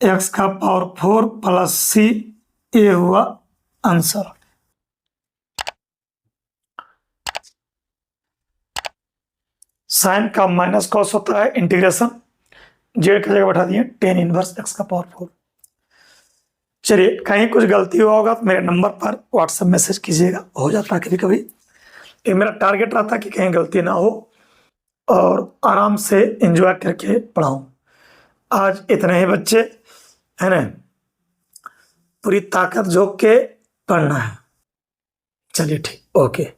एक्स का पावर 4 प्लस सी, ये हुआ आंसर। साइन का माइनस कॉस होता है, इंटीग्रेशन जेड की जगह बैठा दिए टेन इनवर्स एक्स का पावर 4। चलिए कहीं कुछ गलती हुआ होगा तो मेरे नंबर पर व्हाट्सएप मैसेज कीजिएगा, हो जाता है कभी कभी। ये मेरा टारगेट रहता है कि कहीं गलती ना हो और आराम से एंजॉय करके पढ़ाऊं। आज इतने ही बच्चे है ना, पूरी ताकत झोंक के पढ़ना है। चलिए ठीक, ओके।